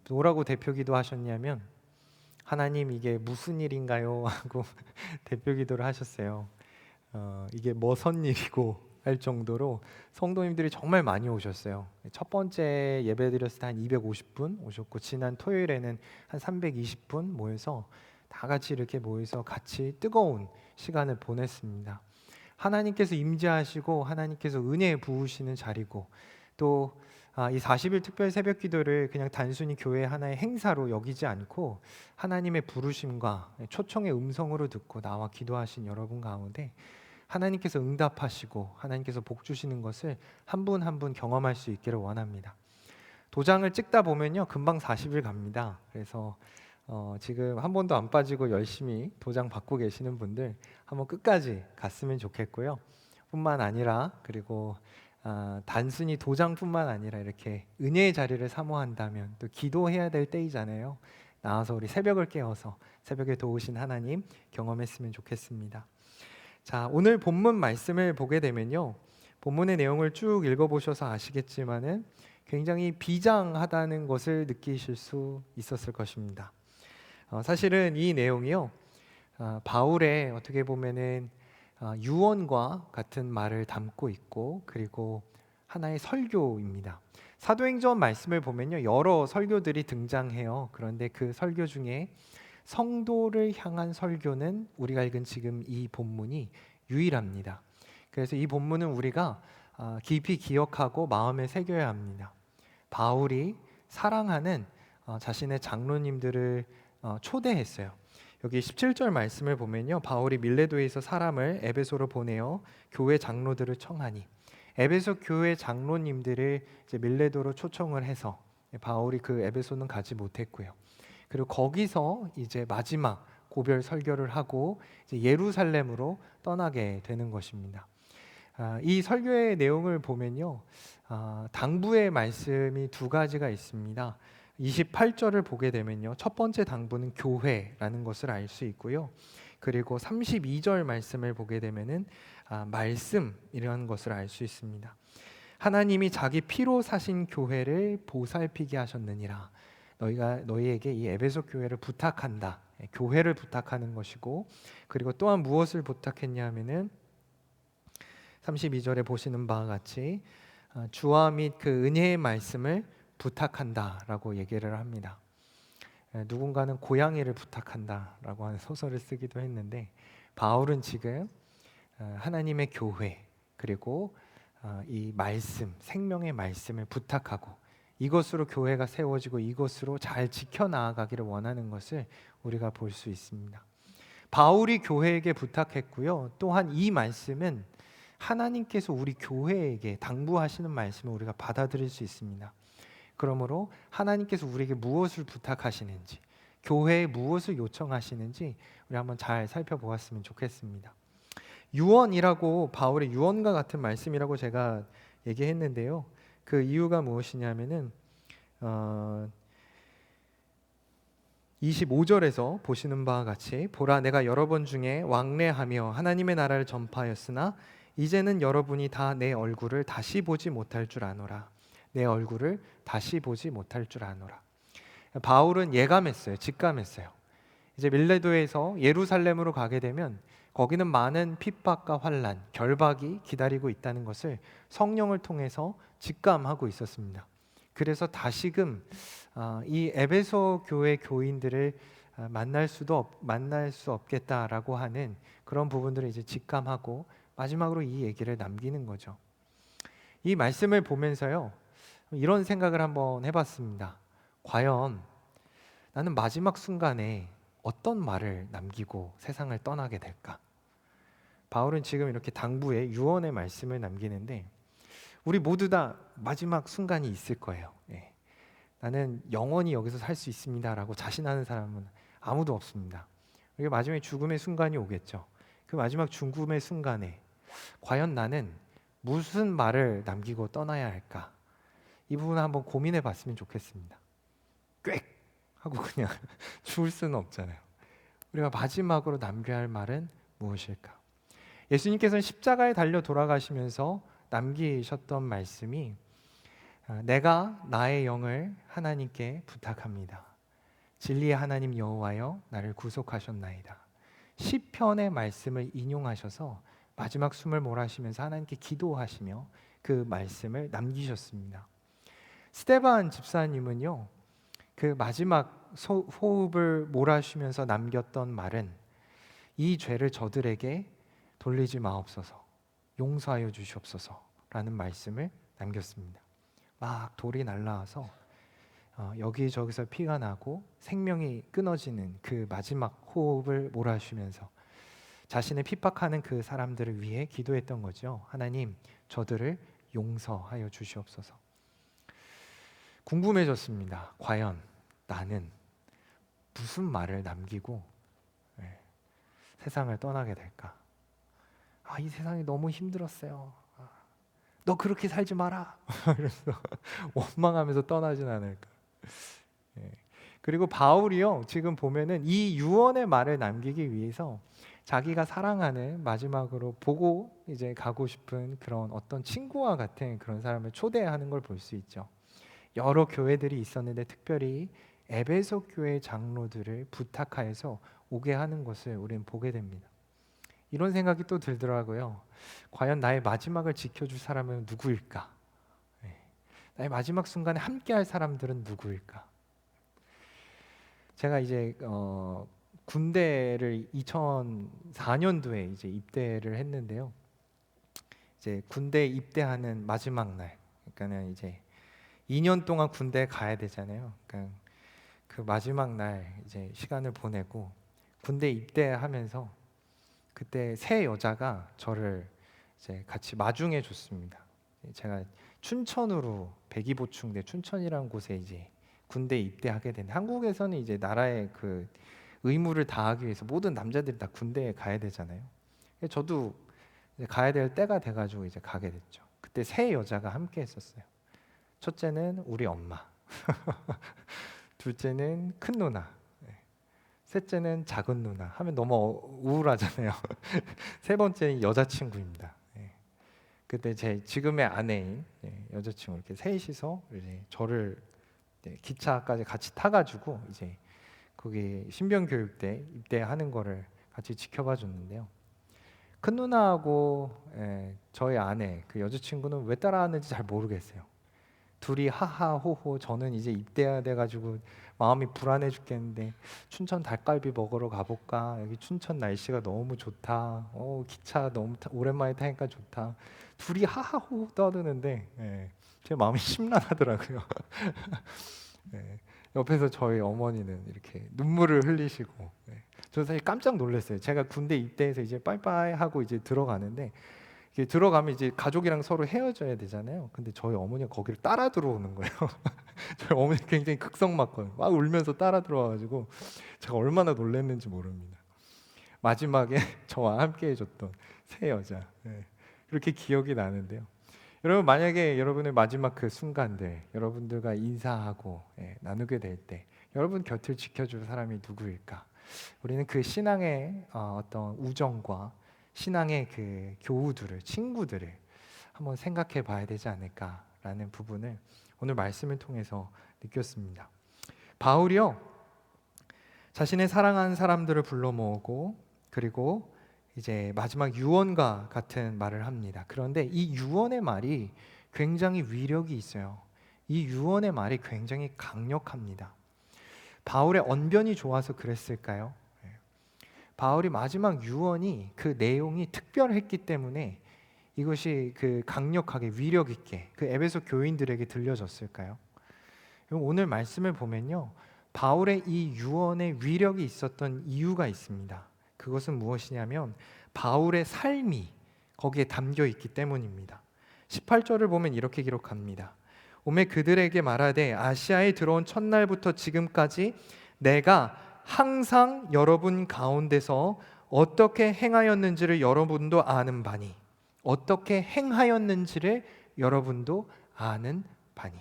뭐라고 대표 기도 하셨냐면 하나님 이게 무슨 일인가요? 하고 대표 기도를 하셨어요. 이게 뭐선 일이고 할 정도로 성도님들이 정말 많이 오셨어요. 첫 번째 예배 드렸을 때 한 250분 오셨고 지난 토요일에는 한 320분 모여서 다 같이 이렇게 모여서 같이 뜨거운 시간을 보냈습니다. 하나님께서 임재하시고 하나님께서 은혜 부으시는 자리고 또 이 40일 특별 새벽 기도를 그냥 단순히 교회 하나의 행사로 여기지 않고 하나님의 부르심과 초청의 음성으로 듣고 나와 기도하신 여러분 가운데 하나님께서 응답하시고 하나님께서 복 주시는 것을 한 분 한 분 경험할 수 있기를 원합니다. 도장을 찍다 보면요 금방 40일 갑니다. 그래서 지금 한 번도 안 빠지고 열심히 도장 받고 계시는 분들 한번 끝까지 갔으면 좋겠고요. 뿐만 아니라 그리고 단순히 도장뿐만 아니라 이렇게 은혜의 자리를 사모한다면 또 기도해야 될 때이잖아요. 나와서 우리 새벽을 깨워서 새벽에 도우신 하나님 경험했으면 좋겠습니다. 자, 오늘 본문 말씀을 보게 되면요, 본문의 내용을 쭉 읽어보셔서 아시겠지만은 굉장히 비장하다는 것을 느끼실 수 있었을 것입니다. 사실은 이 내용이요, 바울의 어떻게 보면은 유언과 같은 말을 담고 있고 그리고 하나의 설교입니다. 사도행전 말씀을 보면요, 여러 설교들이 등장해요. 그런데 그 설교 중에 성도를 향한 설교는 우리가 읽은 지금 이 본문이 유일합니다. 그래서 이 본문은 우리가 깊이 기억하고 마음에 새겨야 합니다. 바울이 사랑하는 자신의 장로님들을 초대했어요. 여기 17절 말씀을 보면요, 바울이 밀레도에서 사람을 에베소로 보내어 교회 장로들을 청하니, 에베소 교회 장로님들을 이제 밀레도로 초청을 해서 바울이 그 에베소는 가지 못했고요. 그리고 거기서 이제 마지막 고별 설교를 하고 이제 예루살렘으로 떠나게 되는 것입니다. 이 설교의 내용을 보면요, 당부의 말씀이 두 가지가 있습니다. 28절을 보게 되면요, 첫 번째 당부는 교회라는 것을 알 수 있고요. 그리고 32절 말씀을 보게 되면은 말씀이라는 것을 알 수 있습니다. 하나님이 자기 피로 사신 교회를 보살피게 하셨느니라. 너희에게 이 에베소 교회를 부탁한다. 교회를 부탁하는 것이고, 그리고 또한 무엇을 부탁했냐 하면은 32절에 보시는 바와 같이 주와 및 그 은혜의 말씀을 부탁한다라고 얘기를 합니다. 누군가는 고양이를 부탁한다라고 하는 소설을 쓰기도 했는데, 바울은 지금 하나님의 교회 그리고 이 말씀, 생명의 말씀을 부탁하고 이것으로 교회가 세워지고 이것으로 잘 지켜나가기를 원하는 것을 우리가 볼 수 있습니다. 바울이 교회에게 부탁했고요. 또한 이 말씀은 하나님께서 우리 교회에게 당부하시는 말씀을 우리가 받아들일 수 있습니다. 그러므로 하나님께서 우리에게 무엇을 부탁하시는지, 교회에 무엇을 요청하시는지 우리 한번 잘 살펴보았으면 좋겠습니다. 유언이라고, 바울의 유언과 같은 말씀이라고 제가 얘기했는데요. 그 이유가 무엇이냐면은 25절에서 보시는 바와 같이, 보라 내가 여러 번 중에 왕래하며 하나님의 나라를 전파하였으나 이제는 여러분이 다 내 얼굴을 다시 보지 못할 줄 아노라. 내 얼굴을 다시 보지 못할 줄 아노라. 바울은 예감했어요. 직감했어요. 이제 밀레도에서 예루살렘으로 가게 되면 거기는 많은 핍박과 환난, 결박이 기다리고 있다는 것을 성령을 통해서 직감하고 있었습니다. 그래서 다시금 이 에베소 교회 교인들을 만날 수 없겠다라고 하는 그런 부분들을 이제 직감하고 마지막으로 이 얘기를 남기는 거죠. 이 말씀을 보면서요, 이런 생각을 한번 해봤습니다. 과연 나는 마지막 순간에 어떤 말을 남기고 세상을 떠나게 될까? 바울은 지금 이렇게 당부의 유언의 말씀을 남기는데 우리 모두 다 마지막 순간이 있을 거예요. 예. 나는 영원히 여기서 살 수 있습니다라고 자신하는 사람은 아무도 없습니다. 우리가 마지막에 죽음의 순간이 오겠죠. 그 마지막 죽음의 순간에 과연 나는 무슨 말을 남기고 떠나야 할까? 이 부분을 한번 고민해 봤으면 좋겠습니다. 꽥 하고 그냥 죽을 수는 없잖아요. 우리가 마지막으로 남겨야 할 말은 무엇일까? 예수님께서는 십자가에 달려 돌아가시면서 남기셨던 말씀이 내가 나의 영을 하나님께 부탁합니다. 진리의 하나님 여호와여 나를 구속하셨나이다. 시편의 말씀을 인용하셔서 마지막 숨을 몰아쉬면서 하나님께 기도하시며 그 말씀을 남기셨습니다. 스데반 집사님은요, 그 마지막 호흡을 몰아쉬면서 남겼던 말은 이 죄를 저들에게 돌리지 마옵소서, 용서하여 주시옵소서라는 말씀을 남겼습니다. 막 돌이 날라와서 여기저기서 피가 나고 생명이 끊어지는 그 마지막 호흡을 몰아쉬면서 자신을 핍박하는 그 사람들을 위해 기도했던 거죠. 하나님, 저들을 용서하여 주시옵소서. 궁금해졌습니다. 과연 나는 무슨 말을 남기고 세상을 떠나게 될까? 이 세상이 너무 힘들었어요. 너 그렇게 살지 마라. 그래서 원망하면서 떠나진 않을까. 그리고 바울이요, 지금 보면은 이 유언의 말을 남기기 위해서 자기가 사랑하는 마지막으로 보고 이제 가고 싶은 그런 어떤 친구와 같은 그런 사람을 초대하는 걸 볼 수 있죠. 여러 교회들이 있었는데 특별히 에베소 교회 장로들을 부탁하여서 오게 하는 것을 우리는 보게 됩니다. 이런 생각이 또 들더라고요. 과연 나의 마지막을 지켜줄 사람은 누구일까? 나의 마지막 순간에 함께할 사람들은 누구일까? 제가 이제 군대를 2004년도에 이제 입대를 했는데요. 이제 군대 입대하는 마지막 날, 그러니까는 이제 2년 동안 군대에 가야 되잖아요. 그러니까 그 마지막 날 이제 시간을 보내고 군대 입대하면서 그때 새 여자가 저를 이제 같이 마중해 줬습니다. 제가 춘천으로 백이보충대 춘천이라는 곳에 이제 군대 입대하게 된, 한국에서는 이제 나라의 그 의무를 다하기 위해서 모든 남자들이 다 군대에 가야 되잖아요. 저도 이제 가야 될 때가 돼가지고 이제 가게 됐죠. 그때 세 여자가 함께 했었어요. 첫째는 우리 엄마, 둘째는 큰 누나, 셋째는 작은 누나. 하면 너무 우울하잖아요. 세 번째는 여자친구입니다. 그때 제 지금의 아내인 여자친구, 이렇게 셋이서 이제 저를 기차까지 같이 타가지고 이제 거기 신병교육대 입대하는 거를 같이 지켜봐 줬는데요. 큰 누나하고 저희 아내 그 여자친구는 왜 따라하는지 잘 모르겠어요. 둘이 하하호호, 저는 이제 입대해야 돼가지고 마음이 불안해 죽겠는데 춘천 닭갈비 먹으러 가볼까? 여기 춘천 날씨가 너무 좋다. 기차 너무 오랜만에 타니까 좋다. 둘이 하하호호 떠드는데 제 마음이 심란하더라고요. 옆에서 저희 어머니는 이렇게 눈물을 흘리시고, 저 사실 깜짝 놀랐어요. 제가 군대 입대해서 이제 빠이빠이 하고 이제 들어가는데, 이게 들어가면 이제 가족이랑 서로 헤어져야 되잖아요. 근데 저희 어머니가 거기를 따라 들어오는 거예요. 저희 어머니 굉장히 극성맞거든요. 막 울면서 따라 들어와가지고 제가 얼마나 놀랐는지 모릅니다. 마지막에 저와 함께 해줬던 세 여자, 그렇게 기억이 나는데요. 여러분, 만약에 여러분의 마지막 그 순간들, 여러분들과 인사하고 나누게 될 때 여러분 곁을 지켜줄 사람이 누구일까? 우리는 그 신앙의 어떤 우정과 신앙의 그 교우들을, 친구들을 한번 생각해 봐야 되지 않을까라는 부분을 오늘 말씀을 통해서 느꼈습니다. 바울이요, 자신의 사랑하는 사람들을 불러 모으고 그리고 이제 마지막 유언과 같은 말을 합니다. 그런데 이 유언의 말이 굉장히 위력이 있어요. 이 유언의 말이 굉장히 강력합니다. 바울의 언변이 좋아서 그랬을까요? 바울이 마지막 유언이 그 내용이 특별했기 때문에 이것이 그 강력하게 위력 있게 그 에베소 교인들에게 들려졌을까요? 오늘 말씀을 보면요, 바울의 이 유언의 위력이 있었던 이유가 있습니다. 그것은 무엇이냐면 바울의 삶이 거기에 담겨 있기 때문입니다. 18절을 보면 이렇게 기록합니다. 오매 그들에게 말하되 아시아에 들어온 첫날부터 지금까지 내가 항상 여러분 가운데서 어떻게 행하였는지를 여러분도 아는 바니, 어떻게 행하였는지를 여러분도 아는 바니.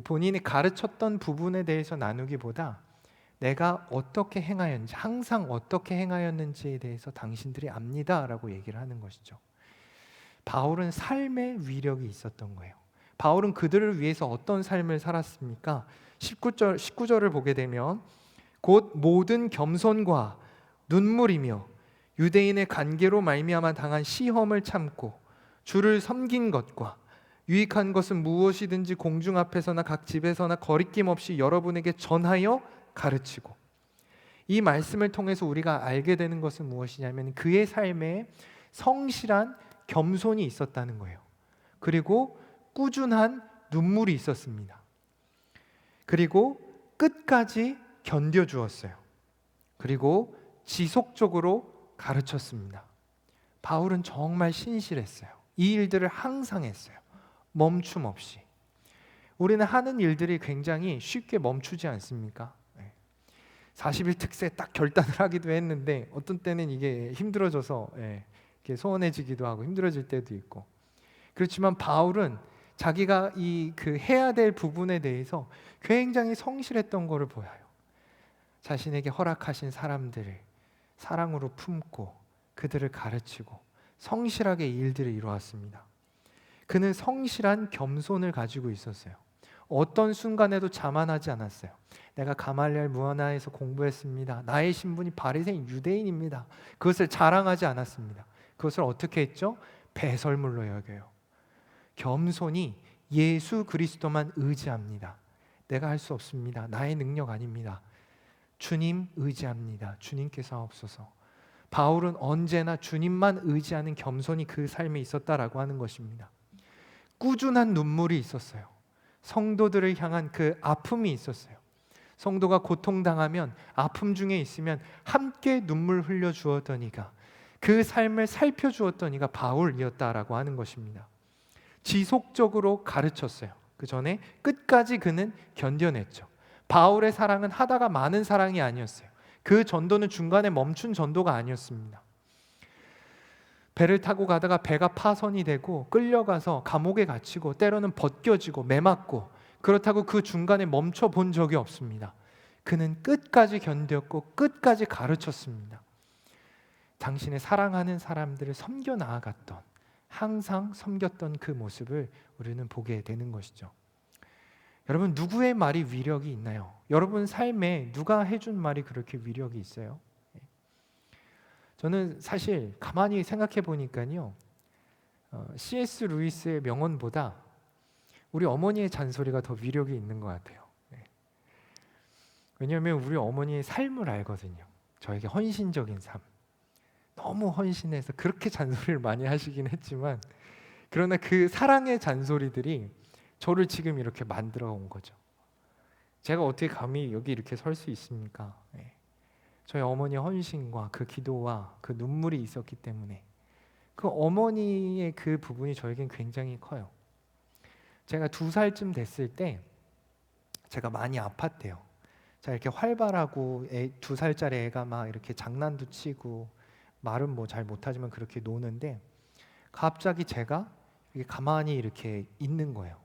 본인이 가르쳤던 부분에 대해서 나누기보다 내가 어떻게 행하였는지, 항상 어떻게 행하였는지에 대해서 당신들이 압니다 라고 얘기를 하는 것이죠. 바울은 삶의 위력이 있었던 거예요. 바울은 그들을 위해서 어떤 삶을 살았습니까? 19절을 보게 되면 곧 모든 겸손과 눈물이며 유대인의 관계로 말미암아 당한 시험을 참고 주를 섬긴 것과 유익한 것은 무엇이든지 공중 앞에서나 각 집에서나 거리낌 없이 여러분에게 전하여 가르치고, 이 말씀을 통해서 우리가 알게 되는 것은 무엇이냐면 그의 삶에 성실한 겸손이 있었다는 거예요. 그리고 꾸준한 눈물이 있었습니다. 그리고 끝까지 견뎌주었어요. 그리고 지속적으로 가르쳤습니다. 바울은 정말 신실했어요. 이 일들을 항상 했어요. 멈춤 없이. 우리는 하는 일들이 굉장히 쉽게 멈추지 않습니까? 40일 특세 딱 결단을 하기도 했는데 어떤 때는 이게 힘들어져서 이렇게 소원해지기도 하고 힘들어질 때도 있고. 그렇지만 바울은 자기가 그 해야 될 부분에 대해서 굉장히 성실했던 것을 보여요. 자신에게 허락하신 사람들을 사랑으로 품고 그들을 가르치고 성실하게 일들을 이루었습니다. 그는 성실한 겸손을 가지고 있었어요. 어떤 순간에도 자만하지 않았어요. 내가 가말리엘 무화나에서 공부했습니다. 나의 신분이 바리새인 유대인입니다. 그것을 자랑하지 않았습니다. 그것을 어떻게 했죠? 배설물로 여겨요. 겸손히 예수 그리스도만 의지합니다. 내가 할 수 없습니다. 나의 능력 아닙니다. 주님 의지합니다. 주님께서 하옵소서. 바울은 언제나 주님만 의지하는 겸손이 그 삶에 있었다라고 하는 것입니다. 꾸준한 눈물이 있었어요. 성도들을 향한 그 아픔이 있었어요. 성도가 고통당하면, 아픔 중에 있으면 함께 눈물 흘려 주었던 이가, 그 삶을 살펴주었던 이가 바울이었다라고 하는 것입니다. 지속적으로 가르쳤어요. 그 전에 끝까지 그는 견뎌냈죠. 바울의 사랑은 하다가 많은 사랑이 아니었어요. 그 전도는 중간에 멈춘 전도가 아니었습니다. 배를 타고 가다가 배가 파손이 되고 끌려가서 감옥에 갇히고 때로는 벗겨지고 매맞고, 그렇다고 그 중간에 멈춰 본 적이 없습니다. 그는 끝까지 견뎠고 끝까지 가르쳤습니다. 당신의 사랑하는 사람들을 섬겨 나아갔던, 항상 섬겼던 그 모습을 우리는 보게 되는 것이죠. 여러분, 누구의 말이 위력이 있나요? 여러분 삶에 누가 해준 말이 그렇게 위력이 있어요? 저는 사실 가만히 생각해 보니까요, C.S. 루이스의 명언보다 우리 어머니의 잔소리가 더 위력이 있는 것 같아요. 왜냐하면 우리 어머니의 삶을 알거든요. 저에게 헌신적인 삶, 너무 헌신해서 그렇게 잔소리를 많이 하시긴 했지만, 그러나 그 사랑의 잔소리들이 저를 지금 이렇게 만들어 온 거죠. 제가 어떻게 감히 여기 이렇게 설 수 있습니까? 저희 어머니의 헌신과 그 기도와 그 눈물이 있었기 때문에 그 어머니의 그 부분이 저에겐 굉장히 커요. 제가 2살쯤 됐을 때 제가 많이 아팠대요. 제가 이렇게 활발하고 2살짜리 애가 막 이렇게 장난도 치고 말은 뭐 잘 못하지만 그렇게 노는데 갑자기 제가 가만히 이렇게 있는 거예요.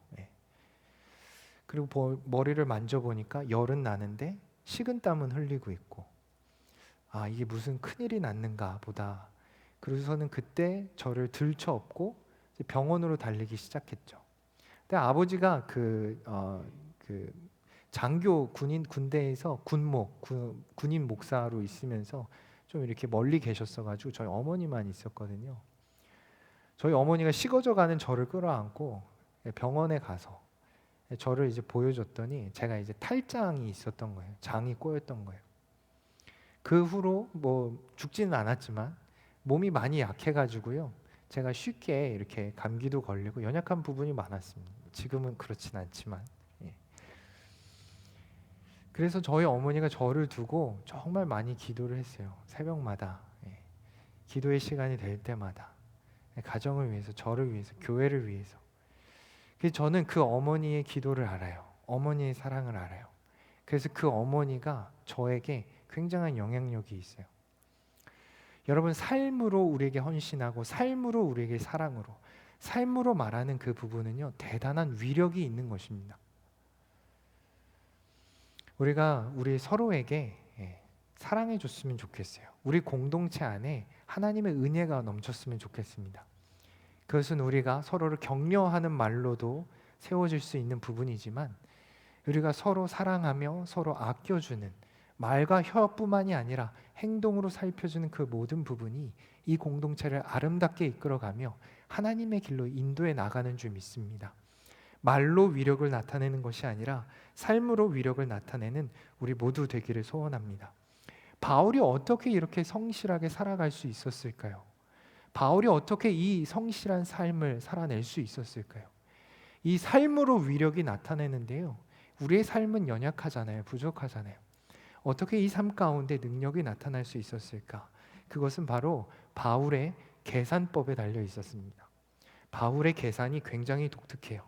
그리고 머리를 만져보니까 열은 나는데 식은땀은 흘리고 있고, 아, 이게 무슨 큰일이 났는가 보다. 그래서는 그때 저를 들쳐업고 병원으로 달리기 시작했죠. 근데 아버지가 그 장교 군대에서 군인 목사로 있으면서 좀 이렇게 멀리 계셨어가지고 저희 어머니만 있었거든요. 저희 어머니가 식어져가는 저를 끌어안고 병원에 가서 저를 이제 보여줬더니 제가 이제 탈장이 있었던 거예요. 장이 꼬였던 거예요. 그 후로 뭐 죽지는 않았지만 몸이 많이 약해가지고요, 제가 쉽게 이렇게 감기도 걸리고 연약한 부분이 많았습니다. 지금은 그렇진 않지만. 그래서 저희 어머니가 저를 두고 정말 많이 기도를 했어요. 새벽마다 기도의 시간이 될 때마다 가정을 위해서, 저를 위해서, 교회를 위해서. 그래서 저는 그 어머니의 기도를 알아요. 어머니의 사랑을 알아요. 그래서 그 어머니가 저에게 굉장한 영향력이 있어요. 여러분, 삶으로 우리에게 헌신하고 삶으로 우리에게 사랑으로, 삶으로 말하는 그 부분은요, 대단한 위력이 있는 것입니다. 우리가 우리 서로에게 사랑해 줬으면 좋겠어요. 우리 공동체 안에 하나님의 은혜가 넘쳤으면 좋겠습니다. 그것은 우리가 서로를 격려하는 말로도 세워질 수 있는 부분이지만, 우리가 서로 사랑하며 서로 아껴주는 말과 혀뿐만이 아니라 행동으로 살펴주는 그 모든 부분이 이 공동체를 아름답게 이끌어가며 하나님의 길로 인도해 나가는 줄 믿습니다. 말로 위력을 나타내는 것이 아니라 삶으로 위력을 나타내는 우리 모두 되기를 소원합니다. 바울이 어떻게 이렇게 성실하게 살아갈 수 있었을까요? 바울이 어떻게 이 성실한 삶을 살아낼 수 있었을까요? 이 삶으로 위력이 나타내는데요, 우리의 삶은 연약하잖아요. 부족하잖아요. 어떻게 이 삶 가운데 능력이 나타날 수 있었을까? 그것은 바로 바울의 계산법에 달려 있었습니다. 바울의 계산이 굉장히 독특해요.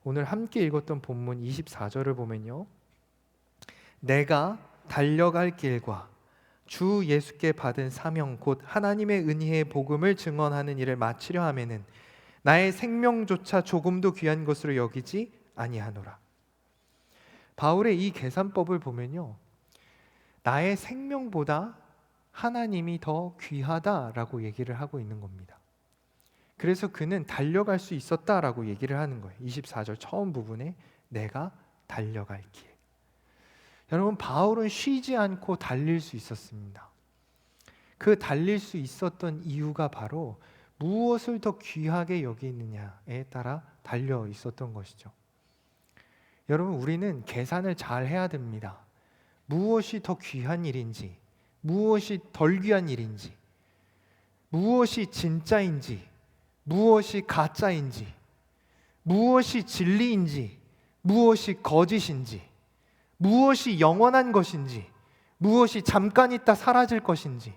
오늘 함께 읽었던 본문 24절을 보면요, 내가 달려갈 길과 주 예수께 받은 사명 곧 하나님의 은혜의 복음을 증언하는 일을 마치려 하면은 나의 생명조차 조금도 귀한 것으로 여기지 아니하노라. 바울의 이 계산법을 보면요, 나의 생명보다 하나님이 더 귀하다라고 얘기를 하고 있는 겁니다. 그래서 그는 달려갈 수 있었다라고 얘기를 하는 거예요. 24절 처음 부분에 내가 달려갈 길. 여러분, 바울은 쉬지 않고 달릴 수 있었습니다. 그 달릴 수 있었던 이유가 바로 무엇을 더 귀하게 여기느냐에 따라 달려 있었던 것이죠. 여러분, 우리는 계산을 잘 해야 됩니다. 무엇이 더 귀한 일인지, 무엇이 덜 귀한 일인지, 무엇이 진짜인지, 무엇이 가짜인지, 무엇이 진리인지, 무엇이 거짓인지, 무엇이 영원한 것인지, 무엇이 잠깐 있다 사라질 것인지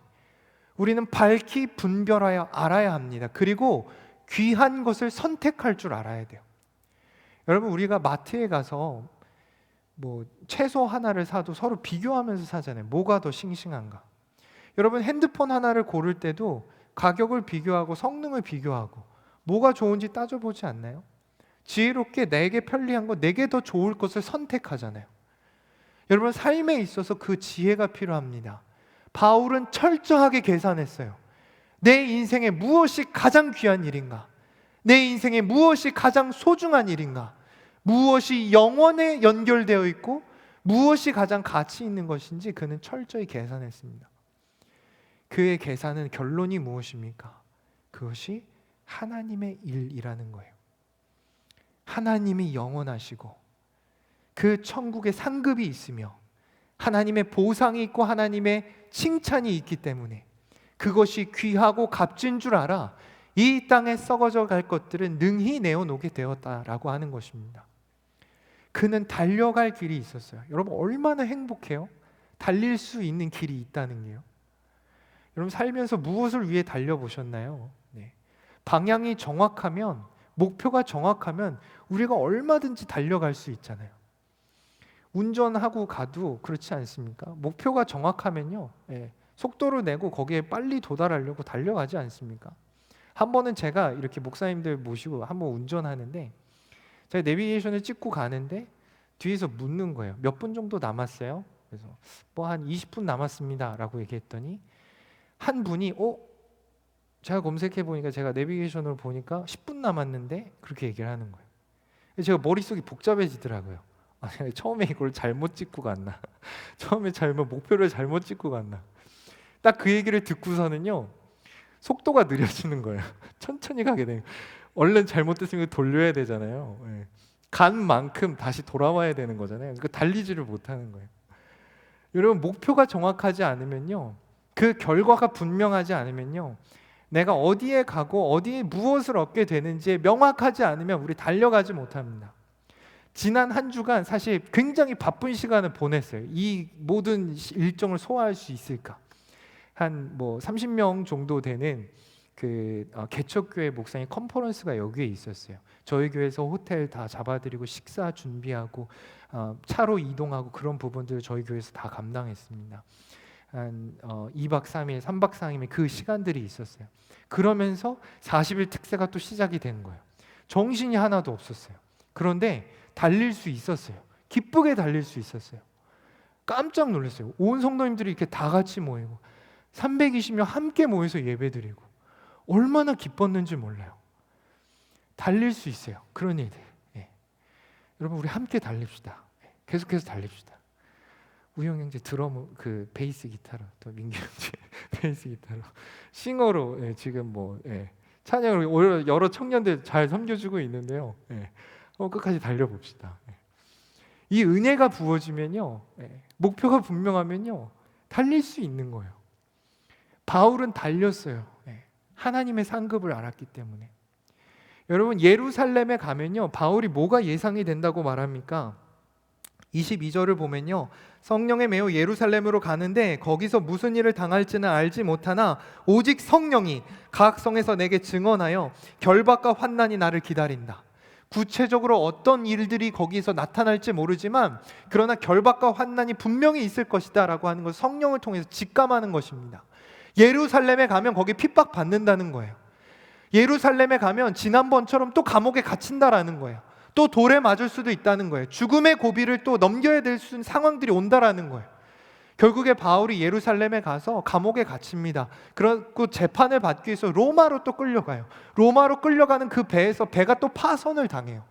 우리는 밝히 분별하여 알아야 합니다. 그리고 귀한 것을 선택할 줄 알아야 돼요. 여러분, 우리가 마트에 가서 채소 하나를 사도 서로 비교하면서 사잖아요. 뭐가 더 싱싱한가? 여러분, 핸드폰 하나를 고를 때도 가격을 비교하고 성능을 비교하고 뭐가 좋은지 따져보지 않나요? 지혜롭게 내게 편리한 것, 내게 더 좋을 것을 선택하잖아요. 여러분, 삶에 있어서 그 지혜가 필요합니다. 바울은 철저하게 계산했어요. 내 인생에 무엇이 가장 귀한 일인가? 내 인생에 무엇이 가장 소중한 일인가? 무엇이 영원에 연결되어 있고 무엇이 가장 가치 있는 것인지 그는 철저히 계산했습니다. 그의 계산은 결론이 무엇입니까? 그것이 하나님의 일이라는 거예요. 하나님이 영원하시고 그 천국에 상급이 있으며 하나님의 보상이 있고 하나님의 칭찬이 있기 때문에 그것이 귀하고 값진 줄 알아 이 땅에 썩어져 갈 것들은 능히 내어놓게 되었다라고 하는 것입니다. 그는 달려갈 길이 있었어요. 여러분, 얼마나 행복해요? 달릴 수 있는 길이 있다는 게요. 여러분, 살면서 무엇을 위해 달려보셨나요? 방향이 정확하면, 목표가 정확하면 우리가 얼마든지 달려갈 수 있잖아요. 운전하고 가도 그렇지 않습니까? 목표가 정확하면요, 속도를 내고 거기에 빨리 도달하려고 달려가지 않습니까? 한 번은 제가 이렇게 목사님들 모시고 한번 운전하는데 제가 내비게이션을 찍고 가는데 뒤에서 묻는 거예요. 몇 분 정도 남았어요? 그래서 한 20분 남았습니다 라고 얘기했더니 한 분이 제가 검색해 보니까 제가 내비게이션으로 보니까 10분 남았는데 그렇게 얘기를 하는 거예요. 제가 머릿속이 복잡해지더라고요. 내가 처음에 이걸 잘못 찍고 갔나? 처음에 목표를 잘못 찍고 갔나? 딱 그 얘기를 듣고서는요, 속도가 느려지는 거예요. 천천히 가게 돼요. 얼른 잘못됐으면 돌려야 되잖아요. 간 만큼 다시 돌아와야 되는 거잖아요. 그러니까 달리지를 못하는 거예요. 여러분, 목표가 정확하지 않으면요, 그 결과가 분명하지 않으면요, 내가 어디에 가고 어디에 무엇을 얻게 되는지 명확하지 않으면 우리 달려가지 못합니다. 지난 한 주간 사실 굉장히 바쁜 시간을 보냈어요. 이 모든 일정을 소화할 수 있을까? 한 뭐 30명 정도 되는 그 개척교회 목사님 컨퍼런스가 여기에 있었어요. 저희 교회에서 호텔 다 잡아드리고 식사 준비하고 차로 이동하고 그런 부분들을 저희 교회에서 다 감당했습니다. 한 2박 3일, 3박 4일의 그 시간들이 있었어요. 그러면서 40일 특세가 또 시작이 된 거예요. 정신이 하나도 없었어요. 그런데 달릴 수 있었어요. 기쁘게 달릴 수 있었어요. 깜짝 놀랐어요. 온 성도님들이 이렇게 다 같이 모이고 320명 함께 모여서 예배드리고 얼마나 기뻤는지 몰라요. 달릴 수 있어요. 그런 일들. 예. 여러분 우리 함께 달립시다. 계속해서 달립시다. 우영 형제 드럼 그 베이스 기타로, 또 민규 형제 베이스 기타로, 싱어로 지금 뭐 찬양을 오히려 여러 청년들 잘 섬겨주고 있는데요. 끝까지 달려봅시다. 이 은혜가 부어지면요, 목표가 분명하면요, 달릴 수 있는 거예요. 바울은 달렸어요. 하나님의 상급을 알았기 때문에. 여러분 예루살렘에 가면요, 바울이 뭐가 예상이 된다고 말합니까? 22절을 보면요, 성령에 매여 예루살렘으로 가는데 거기서 무슨 일을 당할지는 알지 못하나 오직 성령이 각 성에서 내게 증언하여 결박과 환난이 나를 기다린다. 구체적으로 어떤 일들이 거기서 나타날지 모르지만 그러나 결박과 환난이 분명히 있을 것이다 라고 하는 것을 성령을 통해서 직감하는 것입니다. 예루살렘에 가면 거기 핍박받는다는 거예요. 예루살렘에 가면 지난번처럼 또 감옥에 갇힌다라는 거예요. 또 돌에 맞을 수도 있다는 거예요. 죽음의 고비를 또 넘겨야 될 수 있는 상황들이 온다라는 거예요. 결국에 바울이 예루살렘에 가서 감옥에 갇힙니다. 그리고 재판을 받기 위해서 로마로 또 끌려가요. 로마로 끌려가는 그 배에서 배가 또 파선을 당해요.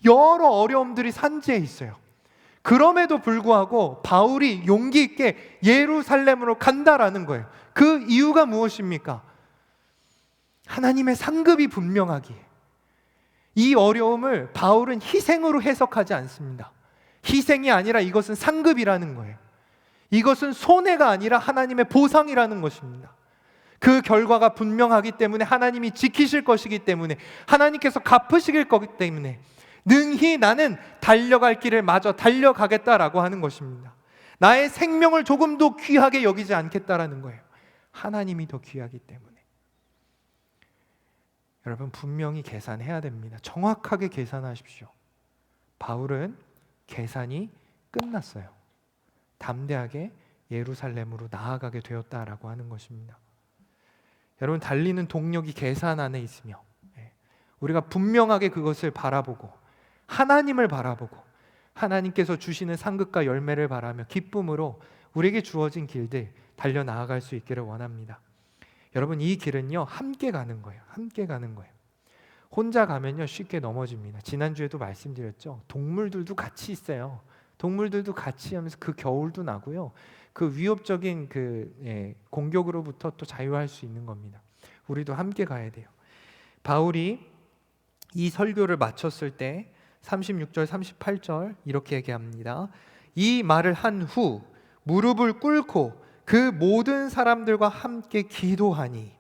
여러 어려움들이 산지에 있어요. 그럼에도 불구하고 바울이 용기 있게 예루살렘으로 간다라는 거예요. 그 이유가 무엇입니까? 하나님의 상급이 분명하기에. 이 어려움을 바울은 희생으로 해석하지 않습니다. 희생이 아니라 이것은 상급이라는 거예요. 이것은 손해가 아니라 하나님의 보상이라는 것입니다. 그 결과가 분명하기 때문에 하나님이 지키실 것이기 때문에 하나님께서 갚으실 거기 때문에 능히 나는 달려갈 길을 마저 달려가겠다라고 하는 것입니다. 나의 생명을 조금도 귀하게 여기지 않겠다라는 거예요. 하나님이 더 귀하기 때문에. 여러분 분명히 계산해야 됩니다. 정확하게 계산하십시오. 바울은 계산이 끝났어요. 담대하게 예루살렘으로 나아가게 되었다라고 하는 것입니다. 여러분 달리는 동력이 계산 안에 있으며 우리가 분명하게 그것을 바라보고 하나님을 바라보고 하나님께서 주시는 상급과 열매를 바라며 기쁨으로 우리에게 주어진 길들 달려 나아갈 수 있기를 원합니다. 여러분 이 길은요 함께 가는 거예요. 함께 가는 거예요. 혼자 가면요 쉽게 넘어집니다. 지난주에도 말씀드렸죠. 동물들도 같이 있어요. 동물들도 같이 하면서 그 겨울도 나고요. 그 위협적인 공격으로부터 또 자유할 수 있는 겁니다. 우리도 함께 가야 돼요. 바울이 이 설교를 마쳤을 때 36절 38절 이렇게 얘기합니다. 이 말을 한 후 무릎을 꿇고 그 모든 사람들과 함께 기도하니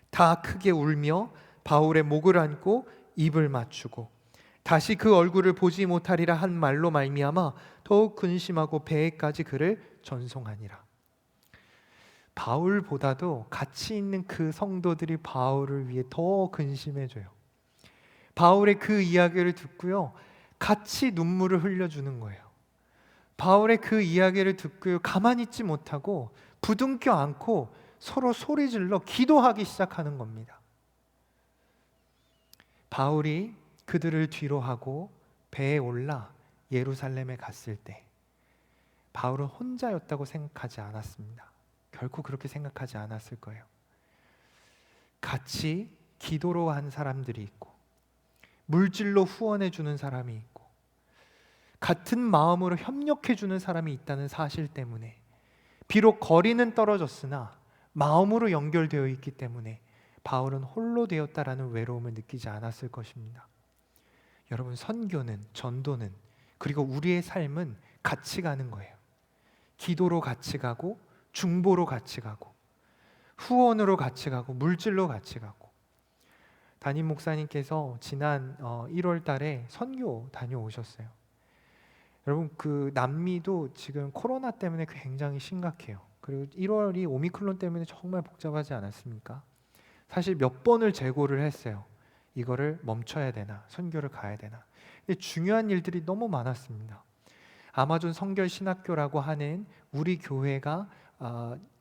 다 크게 울며 바울의 목을 안고 입을 맞추고 다시 그 얼굴을 보지 못하리라 한 말로 말미암아 더욱 근심하고 배에까지 그를 전송하니라. 바울보다도 같이 있는 그 성도들이 바울을 위해 더 근심해줘요. 바울의 그 이야기를 듣고요 같이 눈물을 흘려주는 거예요. 바울의 그 이야기를 듣고요 가만히 있지 못하고 부둥켜 안고 서로 소리질러 기도하기 시작하는 겁니다. 바울이 그들을 뒤로 하고 배에 올라 예루살렘에 갔을 때 바울은 혼자였다고 생각하지 않았습니다. 결코 그렇게 생각하지 않았을 거예요. 같이 기도로 한 사람들이 있고 물질로 후원해 주는 사람이 있고 같은 마음으로 협력해 주는 사람이 있다는 사실 때문에 비록 거리는 떨어졌으나 마음으로 연결되어 있기 때문에 바울은 홀로 되었다라는 외로움을 느끼지 않았을 것입니다. 여러분 선교는 전도는 그리고 우리의 삶은 같이 가는 거예요. 기도로 같이 가고 중보로 같이 가고 후원으로 같이 가고 물질로 같이 가고 담임 목사님께서 지난 1월 달에 선교 다녀오셨어요. 여러분 그 남미도 지금 코로나 때문에 굉장히 심각해요. 그리고 1월이 오미크론 때문에 정말 복잡하지 않았습니까? 사실 몇 번을 재고를 했어요. 이거를 멈춰야 되나, 선교를 가야 되나. 근데 중요한 일들이 너무 많았습니다. 아마존 성결 신학교라고 하는 우리 교회가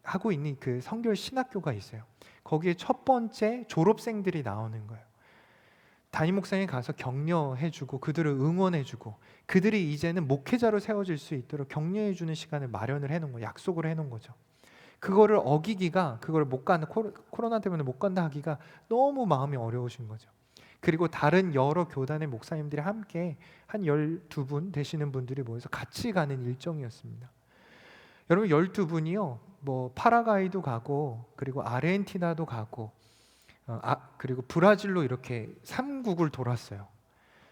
하고 있는 그 성결 신학교가 있어요. 거기에 첫 번째 졸업생들이 나오는 거예요. 담임 목사님 가서 격려해주고 그들을 응원해주고 그들이 이제는 목회자로 세워질 수 있도록 격려해주는 시간을 마련을 해놓은 거, 약속을 해놓은 거죠. 그거를 어기기가, 그걸 못 간다, 코로나 때문에 못 간다 하기가 너무 마음이 어려우신 거죠. 그리고 다른 여러 교단의 목사님들이 함께 한 12분 되시는 분들이 모여서 같이 가는 일정이었습니다. 여러분 12분이요, 뭐 파라과이도 가고 그리고 아르헨티나도 가고 그리고 브라질로 이렇게 3국을 돌았어요.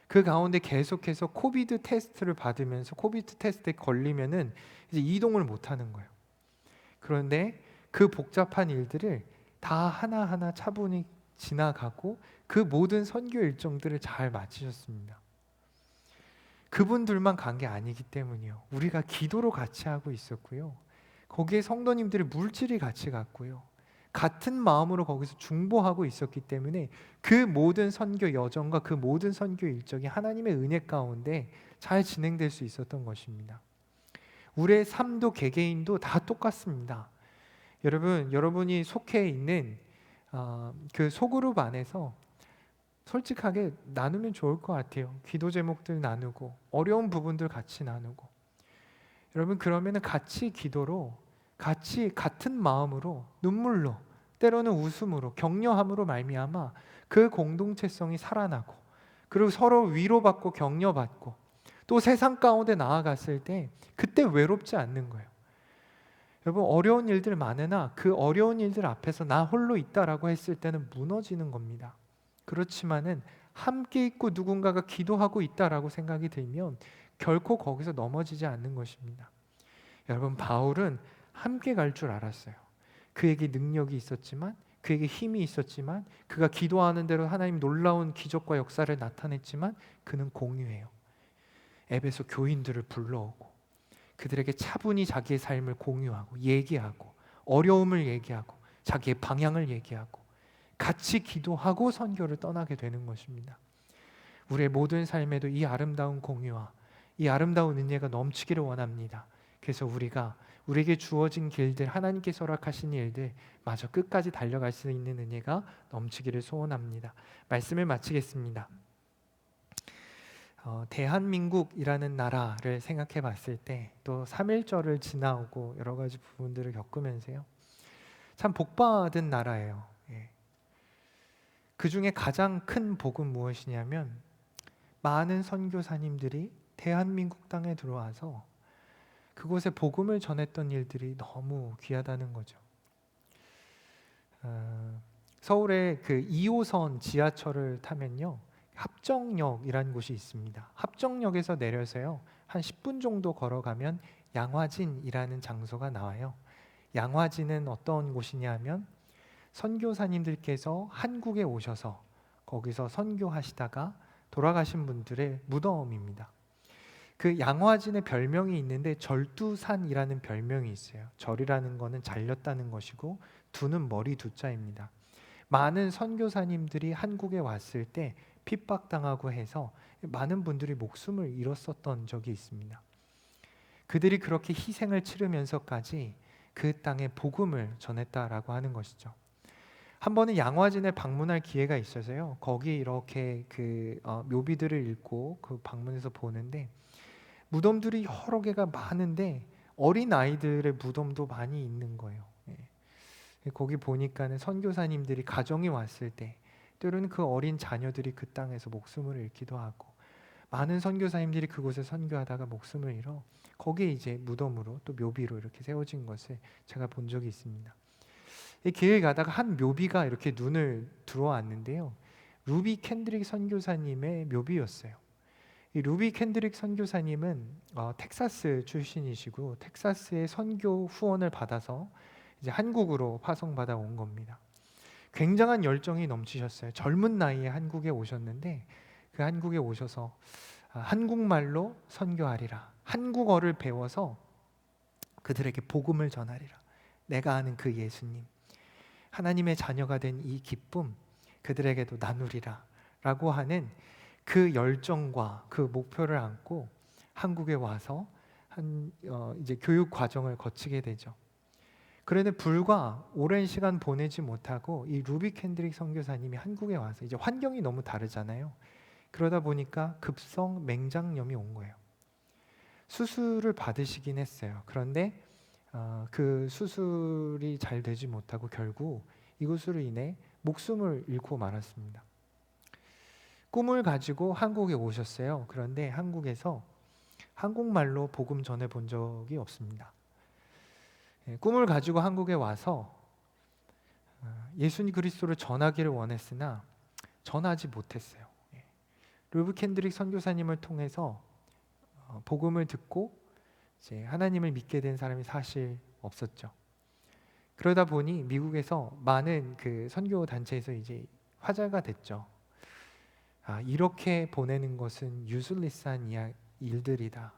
그 가운데 계속해서 코비드 테스트를 받으면서 코비드 테스트에 걸리면은 이제 이동을 못 하는 거예요. 그런데 그 복잡한 일들을 다 하나하나 차분히 지나가고 그 모든 선교 일정들을 잘 마치셨습니다. 그분들만 간 게 아니기 때문이요. 우리가 기도로 같이 하고 있었고요. 거기에 성도님들이 물질이 같이 갔고요. 같은 마음으로 거기서 중보하고 있었기 때문에 그 모든 선교 여정과 그 모든 선교 일정이 하나님의 은혜 가운데 잘 진행될 수 있었던 것입니다. 우리의 삶도 개개인도 다 똑같습니다. 여러분이 속해 있는 그 소그룹 안에서 솔직하게 나누면 좋을 것 같아요. 기도 제목들 나누고 어려운 부분들 같이 나누고 여러분 그러면은 같이 기도로 같이 같은 마음으로 눈물로 때로는 웃음으로 격려함으로 말미암아 그 공동체성이 살아나고 그리고 서로 위로받고 격려받고 또 세상 가운데 나아갔을 때 그때 외롭지 않는 거예요. 여러분 어려운 일들 많으나 그 어려운 일들 앞에서 나 홀로 있다라고 했을 때는 무너지는 겁니다. 그렇지만은 함께 있고 누군가가 기도하고 있다라고 생각이 들면 결코 거기서 넘어지지 않는 것입니다. 여러분 바울은 함께 갈 줄 알았어요. 그에게 능력이 있었지만 그에게 힘이 있었지만 그가 기도하는 대로 하나님 놀라운 기적과 역사를 나타냈지만 그는 공유해요. 에베소 교인들을 불러오고 그들에게 차분히 자기의 삶을 공유하고 얘기하고 어려움을 얘기하고 자기의 방향을 얘기하고 같이 기도하고 선교를 떠나게 되는 것입니다. 우리의 모든 삶에도 이 아름다운 공유와 이 아름다운 은혜가 넘치기를 원합니다. 그래서 우리에게 주어진 길들, 하나님께서 허락하신 일들 마저 끝까지 달려갈 수 있는 은혜가 넘치기를 소원합니다. 말씀을 마치겠습니다. 대한민국이라는 나라를 생각해 봤을 때 또 3.1절을 지나오고 여러 가지 부분들을 겪으면서요, 참 복받은 나라예요. 그 중에 가장 큰 복은 무엇이냐면 많은 선교사님들이 대한민국 땅에 들어와서 그곳에 복음을 전했던 일들이 너무 귀하다는 거죠. 서울의 그 2호선 지하철을 타면요, 합정역이라는 곳이 있습니다. 합정역에서 내려서요 한 10분 정도 걸어가면 양화진이라는 장소가 나와요. 양화진은 어떤 곳이냐면 선교사님들께서 한국에 오셔서 거기서 선교하시다가 돌아가신 분들의 무덤입니다. 그 양화진의 별명이 있는데 절두산이라는 별명이 있어요. 절이라는 거는 잘렸다는 것이고 두는 머리 두자입니다. 많은 선교사님들이 한국에 왔을 때 핍박당하고 해서 많은 분들이 목숨을 잃었었던 적이 있습니다. 그들이 그렇게 희생을 치르면서까지 그 땅에 복음을 전했다라고 하는 것이죠. 한 번은 양화진에 방문할 기회가 있어서요, 거기 이렇게 그 묘비들을 읽고 그 방문해서 보는데 무덤들이 여러 개가 많은데 어린 아이들의 무덤도 많이 있는 거예요. 거기 보니까는 선교사님들이 가정이 왔을 때 때로는 그 어린 자녀들이 그 땅에서 목숨을 잃기도 하고 많은 선교사님들이 그곳에 선교하다가 목숨을 잃어 거기에 이제 무덤으로 또 묘비로 이렇게 세워진 것을 제가 본 적이 있습니다. 이 길을 가다가 한 묘비가 이렇게 눈을 들어왔는데요, 루비 캔드릭 선교사님의 묘비였어요. 이 루비 캔드릭 선교사님은 텍사스 출신이시고 텍사스의 선교 후원을 받아서 이제 한국으로 파송받아 온 겁니다. 굉장한 열정이 넘치셨어요. 젊은 나이에 한국에 오셨는데 그 한국에 오셔서 한국말로 선교하리라. 한국어를 배워서 그들에게 복음을 전하리라. 내가 아는 그 예수님, 하나님의 자녀가 된 이 기쁨 그들에게도 나누리라 라고 하는 그 열정과 그 목표를 안고 한국에 와서 이제 교육 과정을 거치게 되죠. 그런데 불과 오랜 시간 보내지 못하고 이 루비 켄드릭 선교사님이 한국에 와서 이제 환경이 너무 다르잖아요. 그러다 보니까 급성 맹장염이 온 거예요. 수술을 받으시긴 했어요. 그런데 그 수술이 잘 되지 못하고 결국 이것으로 인해 목숨을 잃고 말았습니다. 꿈을 가지고 한국에 오셨어요. 그런데 한국에서 한국말로 복음 전해 본 적이 없습니다. 꿈을 가지고 한국에 와서 예수님 그리스도를 전하기를 원했으나 전하지 못했어요. 루비 켄드릭 선교사님을 통해서 복음을 듣고 이제 하나님을 믿게 된 사람이 사실 없었죠. 그러다 보니 미국에서 많은 그 선교 단체에서 이제 화제가 됐죠. 이렇게 보내는 것은 유슬리스한 일들이다.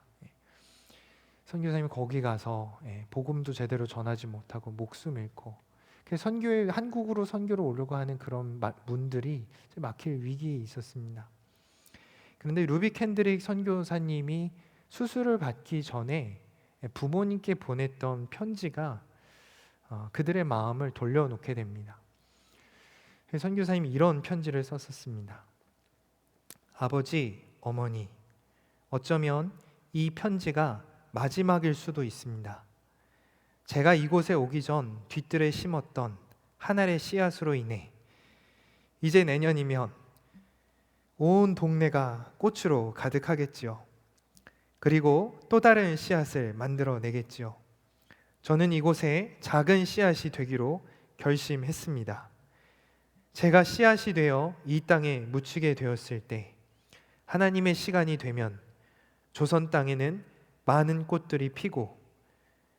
선교사님이 거기 가서 복음도 제대로 전하지 못하고 목숨 잃고 선교에 한국으로 선교를 오려고 하는 그런 문들이 막힐 위기에 있었습니다. 그런데 루비 켄드릭 선교사님이 수술을 받기 전에 부모님께 보냈던 편지가 그들의 마음을 돌려놓게 됩니다. 선교사님이 이런 편지를 썼었습니다. 아버지, 어머니, 어쩌면 이 편지가 마지막일 수도 있습니다. 제가 이곳에 오기 전 뒤뜰에 심었던 한 알의 씨앗으로 인해 이제 내년이면 온 동네가 꽃으로 가득하겠지요. 그리고 또 다른 씨앗을 만들어내겠지요. 저는 이곳에 작은 씨앗이 되기로 결심했습니다. 제가 씨앗이 되어 이 땅에 묻히게 되었을 때 하나님의 시간이 되면 조선 땅에는 많은 꽃들이 피고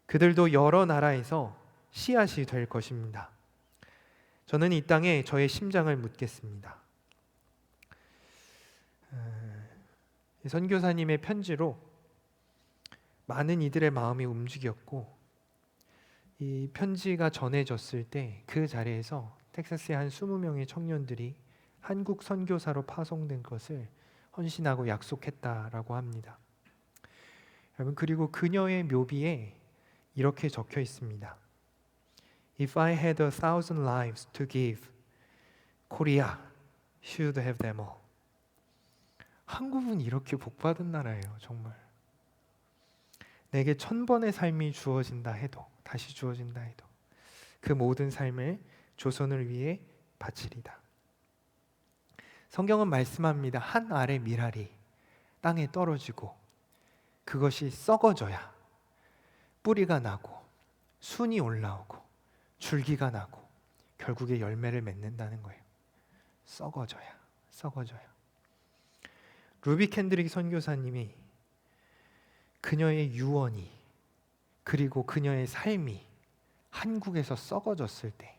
그들도 여러 나라에서 씨앗이 될 것입니다. 저는 이 땅에 저의 심장을 묻겠습니다. 선교사님의 편지로 많은 이들의 마음이 움직였고 이 편지가 전해졌을 때 그 자리에서 텍사스의 한 20명의 청년들이 한국 선교사로 파송된 것을 헌신하고 약속했다라고 합니다. 여러분, 그리고 그녀의 묘비에 이렇게 적혀 있습니다. If I had 1,000 lives to give, Korea should have them all. 한국은 이렇게 복받은 나라예요. 정말. 내게 1000번의 삶이 주어진다 해도, 다시 주어진다 해도 그 모든 삶을 조선을 위해 바치리다. 성경은 말씀합니다. 한 알의 밀알이 땅에 떨어지고 그것이 썩어져야 뿌리가 나고 순이 올라오고 줄기가 나고 결국에 열매를 맺는다는 거예요. 썩어져야. 루비 켄드릭 선교사님이 그녀의 유언이 그리고 그녀의 삶이 한국에서 썩어졌을 때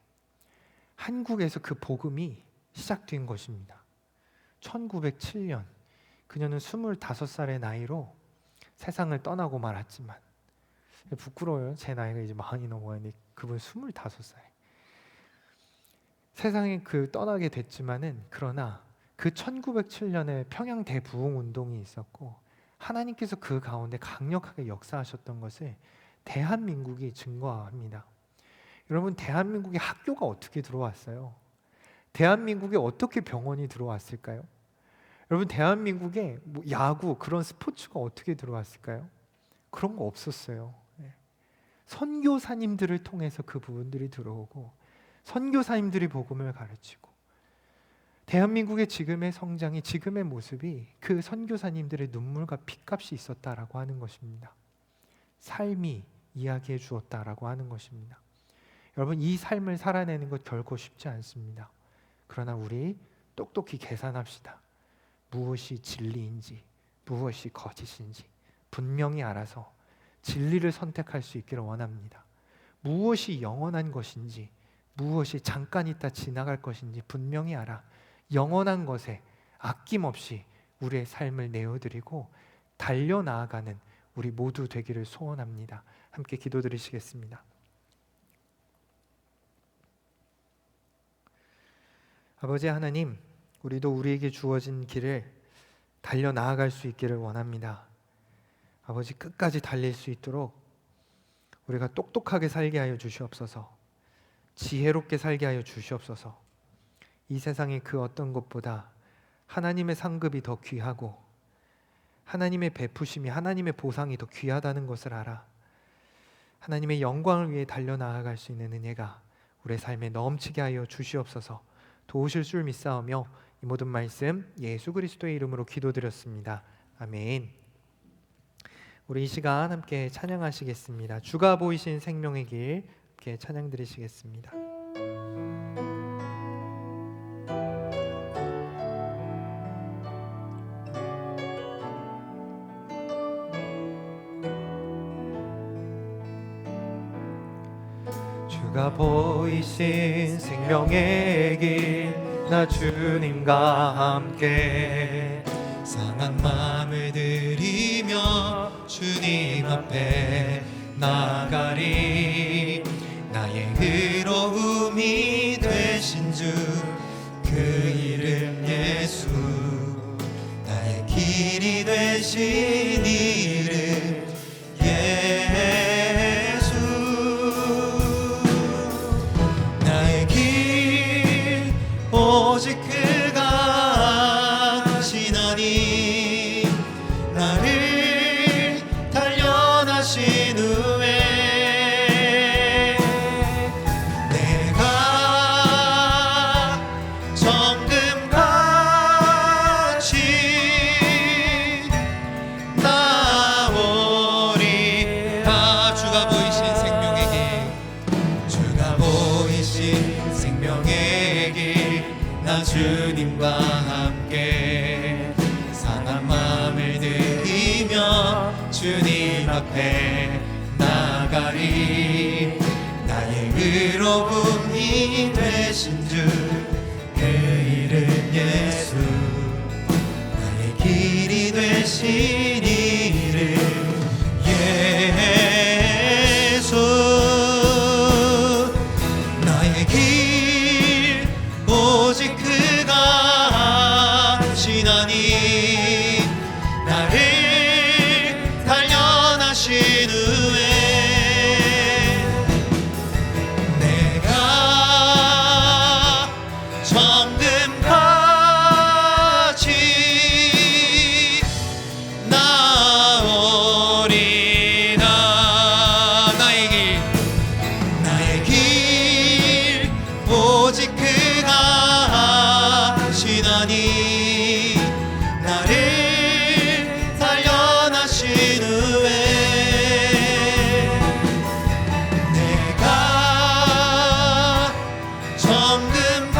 한국에서 그 복음이 시작된 것입니다. 1907년 그녀는 25살의 나이로 세상을 떠나고 말았지만, 부끄러워요. 제 나이가 이제 많이 넘어가는데 그분 25살 세상에 떠나게 됐지만은 그러나 그 1907년에 평양 대부흥 운동이 있었고 하나님께서 그 가운데 강력하게 역사하셨던 것을 대한민국이 증거합니다. 여러분, 대한민국에 학교가 어떻게 들어왔어요? 대한민국에 어떻게 병원이 들어왔을까요? 여러분, 대한민국에 야구 그런 스포츠가 어떻게 들어왔을까요? 그런 거 없었어요. 선교사님들을 통해서 그 부분들이 들어오고 선교사님들이 복음을 가르치고 대한민국의 지금의 성장이, 지금의 모습이 그 선교사님들의 눈물과 핏값이 있었다라고 하는 것입니다. 삶이 이야기해 주었다라고 하는 것입니다. 여러분, 이 삶을 살아내는 것 결코 쉽지 않습니다. 그러나 우리 똑똑히 계산합시다. 무엇이 진리인지 무엇이 거짓인지 분명히 알아서 진리를 선택할 수 있기를 원합니다. 무엇이 영원한 것인지 무엇이 잠깐 있다 지나갈 것인지 분명히 알아 영원한 것에 아낌없이 우리의 삶을 내어드리고 달려나아가는 우리 모두 되기를 소원합니다. 함께 기도드리시겠습니다. 아버지 하나님, 우리도 우리에게 주어진 길을 달려나아갈 수 있기를 원합니다. 아버지, 끝까지 달릴 수 있도록 우리가 똑똑하게 살게 하여 주시옵소서. 지혜롭게 살게 하여 주시옵소서. 이 세상의 그 어떤 것보다 하나님의 상급이 더 귀하고 하나님의 베푸심이, 하나님의 보상이 더 귀하다는 것을 알아 하나님의 영광을 위해 달려나아갈 수 있는 은혜가 우리의 삶에 넘치게 하여 주시옵소서. 도우실 줄 믿사오며 이 모든 말씀 예수 그리스도의 이름으로 기도드렸습니다. 아멘. 우리 이 시간 함께 찬양하시겠습니다. 주가 보이신 생명의 길 함께 찬양 드리시겠습니다. 주가 보이신 생명의 길, 나 주님과 함께 상한 마음을 들이며 주님 앞에 나가리. 나의 의로움이 되신 주 그 이름 예수, 나의 길이 되신 이름 예수. 나의 길 오직 그가 하시나니, 나를 단련하신 후에 내가 정금같이 나오리라. 주가 보이신 생명의 길, 주가 보이신 생명의 길, 나 주님과 함께 상한 마음을 들이며 주님 앞에 나가리. 나의 의로움이 되신 주 그 이름 예수, 나의 길이 되신 이름 예수. 나의 길 오직 그가 하시나니, 나를 단련하신 후에 내가 정금같이 나오리라. 나의 길 오직 그가 하시나니, 나를 단련하신 후에 내가 정금같이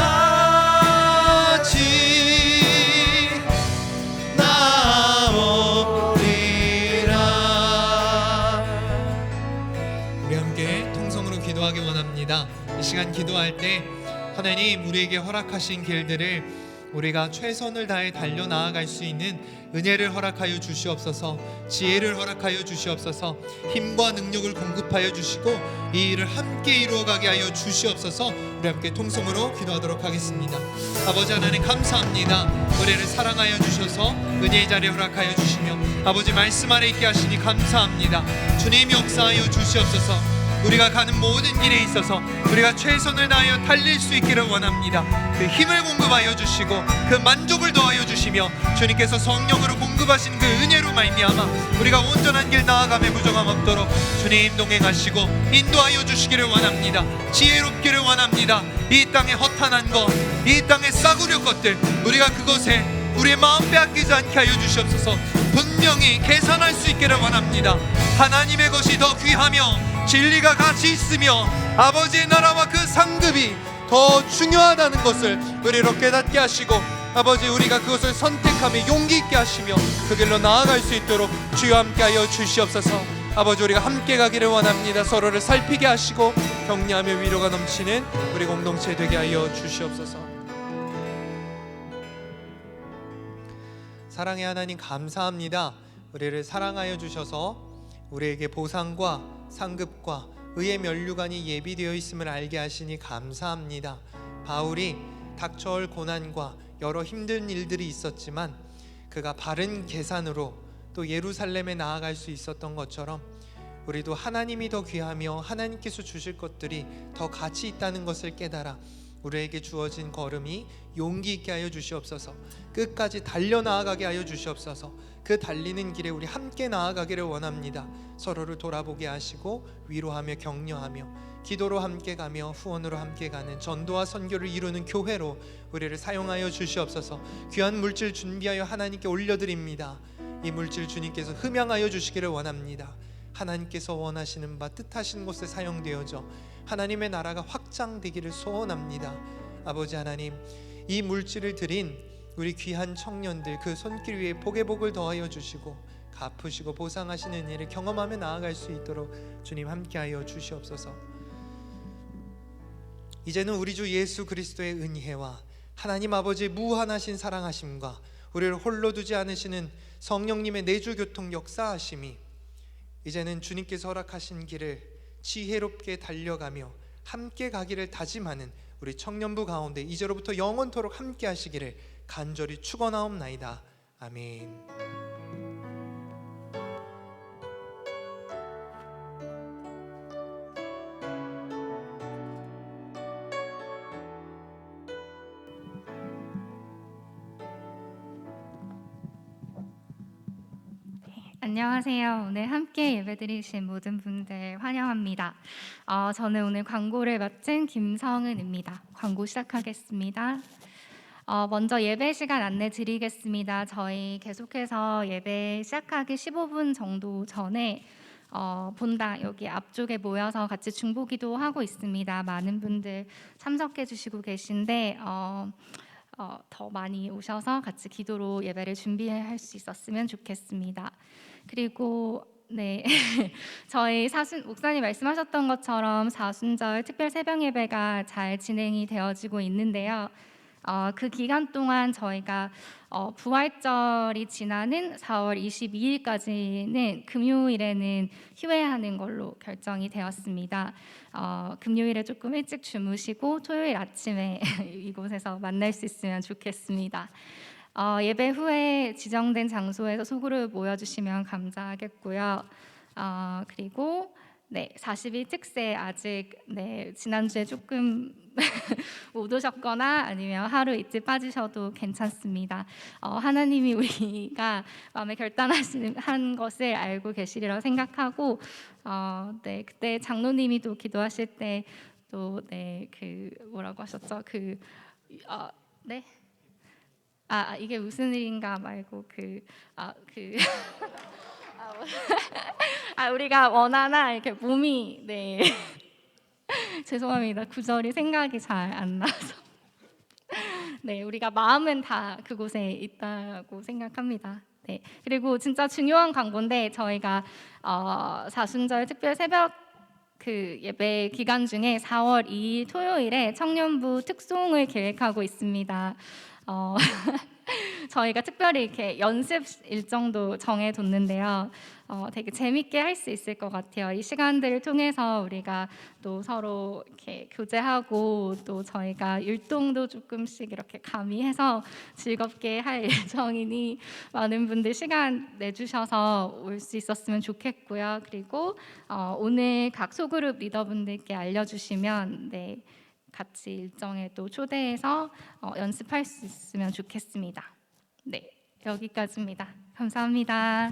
나오리라. 우리 함께 통성으로 기도하기 원합니다. 이 시간 기도할 때 하나님, 우리에게 허락하신 길들을 우리가 최선을 다해 달려나아갈 수 있는 은혜를 허락하여 주시옵소서. 지혜를 허락하여 주시옵소서. 힘과 능력을 공급하여 주시고 이 일을 함께 이루어가게 하여 주시옵소서. 우리 함께 통성으로 기도하도록 하겠습니다. 아버지 하나님, 감사합니다. 우리를 사랑하여 주셔서 은혜의 자리에 허락하여 주시며 아버지 말씀 아래 있게 하시니 감사합니다. 주님 역사하여 주시옵소서. 우리가 가는 모든 길에 있어서 우리가 최선을 다하여 달릴 수 있기를 원합니다. 그 힘을 공급하여 주시고 그 만족을 더하여 주시며 주님께서 성령으로 공급하신 그 은혜로 말미암아 우리가 온전한 길 나아감에 부정함 없도록 주님 동행하시고 인도하여 주시기를 원합니다. 지혜롭기를 원합니다. 이 땅의 허탄한 것, 이 땅의 싸구려 것들, 우리가 그것에 우리의 마음 빼앗기지 않게 하여 주시옵소서. 분명히 계산할 수 있기를 원합니다. 하나님의 것이 더 귀하며 진리가 같이 있으며 아버지의 나라와 그 상급이 더 중요하다는 것을 우리로 깨닫게 하시고 아버지, 우리가 그것을 선택하며 용기 있게 하시며 그 길로 나아갈 수 있도록 주여 함께하여 주시옵소서. 아버지, 우리가 함께 가기를 원합니다. 서로를 살피게 하시고 격려하며 위로가 넘치는 우리 공동체 되게 하여 주시옵소서. 사랑의 하나님 감사합니다. 우리를 사랑하여 주셔서 우리에게 보상과 상급과 의의 면류관이 예비되어 있음을 알게 하시니 감사합니다. 바울이 닥쳐올 고난과 여러 힘든 일들이 있었지만 그가 바른 계산으로 또 예루살렘에 나아갈 수 있었던 것처럼 우리도 하나님이 더 귀하며 하나님께서 주실 것들이 더 가치 있다는 것을 깨달아 우리에게 주어진 걸음이 용기 있게 하여 주시옵소서. 끝까지 달려나아가게 하여 주시옵소서. 그 달리는 길에 우리 함께 나아가기를 원합니다. 서로를 돌아보게 하시고 위로하며 격려하며 기도로 함께 가며 후원으로 함께 가는 전도와 선교를 이루는 교회로 우리를 사용하여 주시옵소서. 귀한 물질 준비하여 하나님께 올려드립니다. 이 물질 주님께서 흠양하여 주시기를 원합니다. 하나님께서 원하시는 바 뜻하신 곳에 사용되어져 하나님의 나라가 확장되기를 소원합니다. 아버지 하나님, 이 물질을 드린 우리 귀한 청년들 그 손길 위에 복의 복을 더하여 주시고 갚으시고 보상하시는 일을 경험하며 나아갈 수 있도록 주님 함께하여 주시옵소서. 이제는 우리 주 예수 그리스도의 은혜와 하나님 아버지의 무한하신 사랑하심과 우리를 홀로 두지 않으시는 성령님의 내주 교통 역사하심이 이제는 주님께서 허락하신 길을 지혜롭게 달려가며 함께 가기를 다짐하는 우리 청년부 가운데 이제로부터 영원토록 함께 하시기를 간절히 축원하옵나이다. 아멘. 안녕하세요. 오늘 함께 예배드리신 모든 분들 환영합니다. 저는 오늘 광고를 맡은 김성은입니다. 광고 시작하겠습니다. 먼저 예배 시간 안내 드리겠습니다. 저희 계속해서 예배 시작하기 15분 정도 전에 본당 여기 앞쪽에 모여서 같이 중보기도 하고 있습니다. 많은 분들 참석해 주시고 계신데 더 많이 오셔서 같이 기도로 예배를 준비할 수 있었으면 좋겠습니다. 그리고 네, 저희 목사님 말씀하셨던 것처럼 사순절 특별 새벽 예배가 잘 진행이 되어지고 있는데요. 그 기간 동안 저희가 부활절이 지나는 4월 22일까지는 금요일에는 휴회하는 걸로 결정이 되었습니다. 금요일에 조금 일찍 주무시고 토요일 아침에 이곳에서 만날 수 있으면 좋겠습니다. 예배 후에 지정된 장소에서 소그룹 모여주시면 감사하겠고요. 그리고 네, 40일 특세 아직 지난주에 조금 못 오셨거나 아니면 하루 이틀 빠지셔도 괜찮습니다. 하나님이 우리가 마음에 결단한 것을 알고 계시리라 생각하고 네, 그때 장로님이 또 기도하실 때 또 그 뭐라고 하셨죠? 네? 이게 무슨 일인가 말고 우리가 원하나 이렇게 몸이 죄송합니다. 구절이 생각이 잘 안 나서 네, 우리가 마음은 다 그곳에 있다고 생각합니다. 네, 그리고 진짜 중요한 광고인데 저희가 사순절 특별 새벽 예배 기간 중에 4월 2일 토요일에 청년부 특송을 계획하고 있습니다. 저희가 특별히 이렇게 연습 일정도 정해뒀는데요. 되게 재밌게 할 수 있을 것 같아요. 이 시간들을 통해서 우리가 또 서로 이렇게 교제하고 또 저희가 율동도 조금씩 이렇게 가미해서 즐겁게 할 예정이니 많은 분들 시간 내주셔서 올 수 있었으면 좋겠고요. 그리고 오늘 각 소그룹 리더분들께 알려주시면 같이 일정에 또 초대해서 연습할 수 있으면 좋겠습니다. 네, 여기까지입니다. 감사합니다.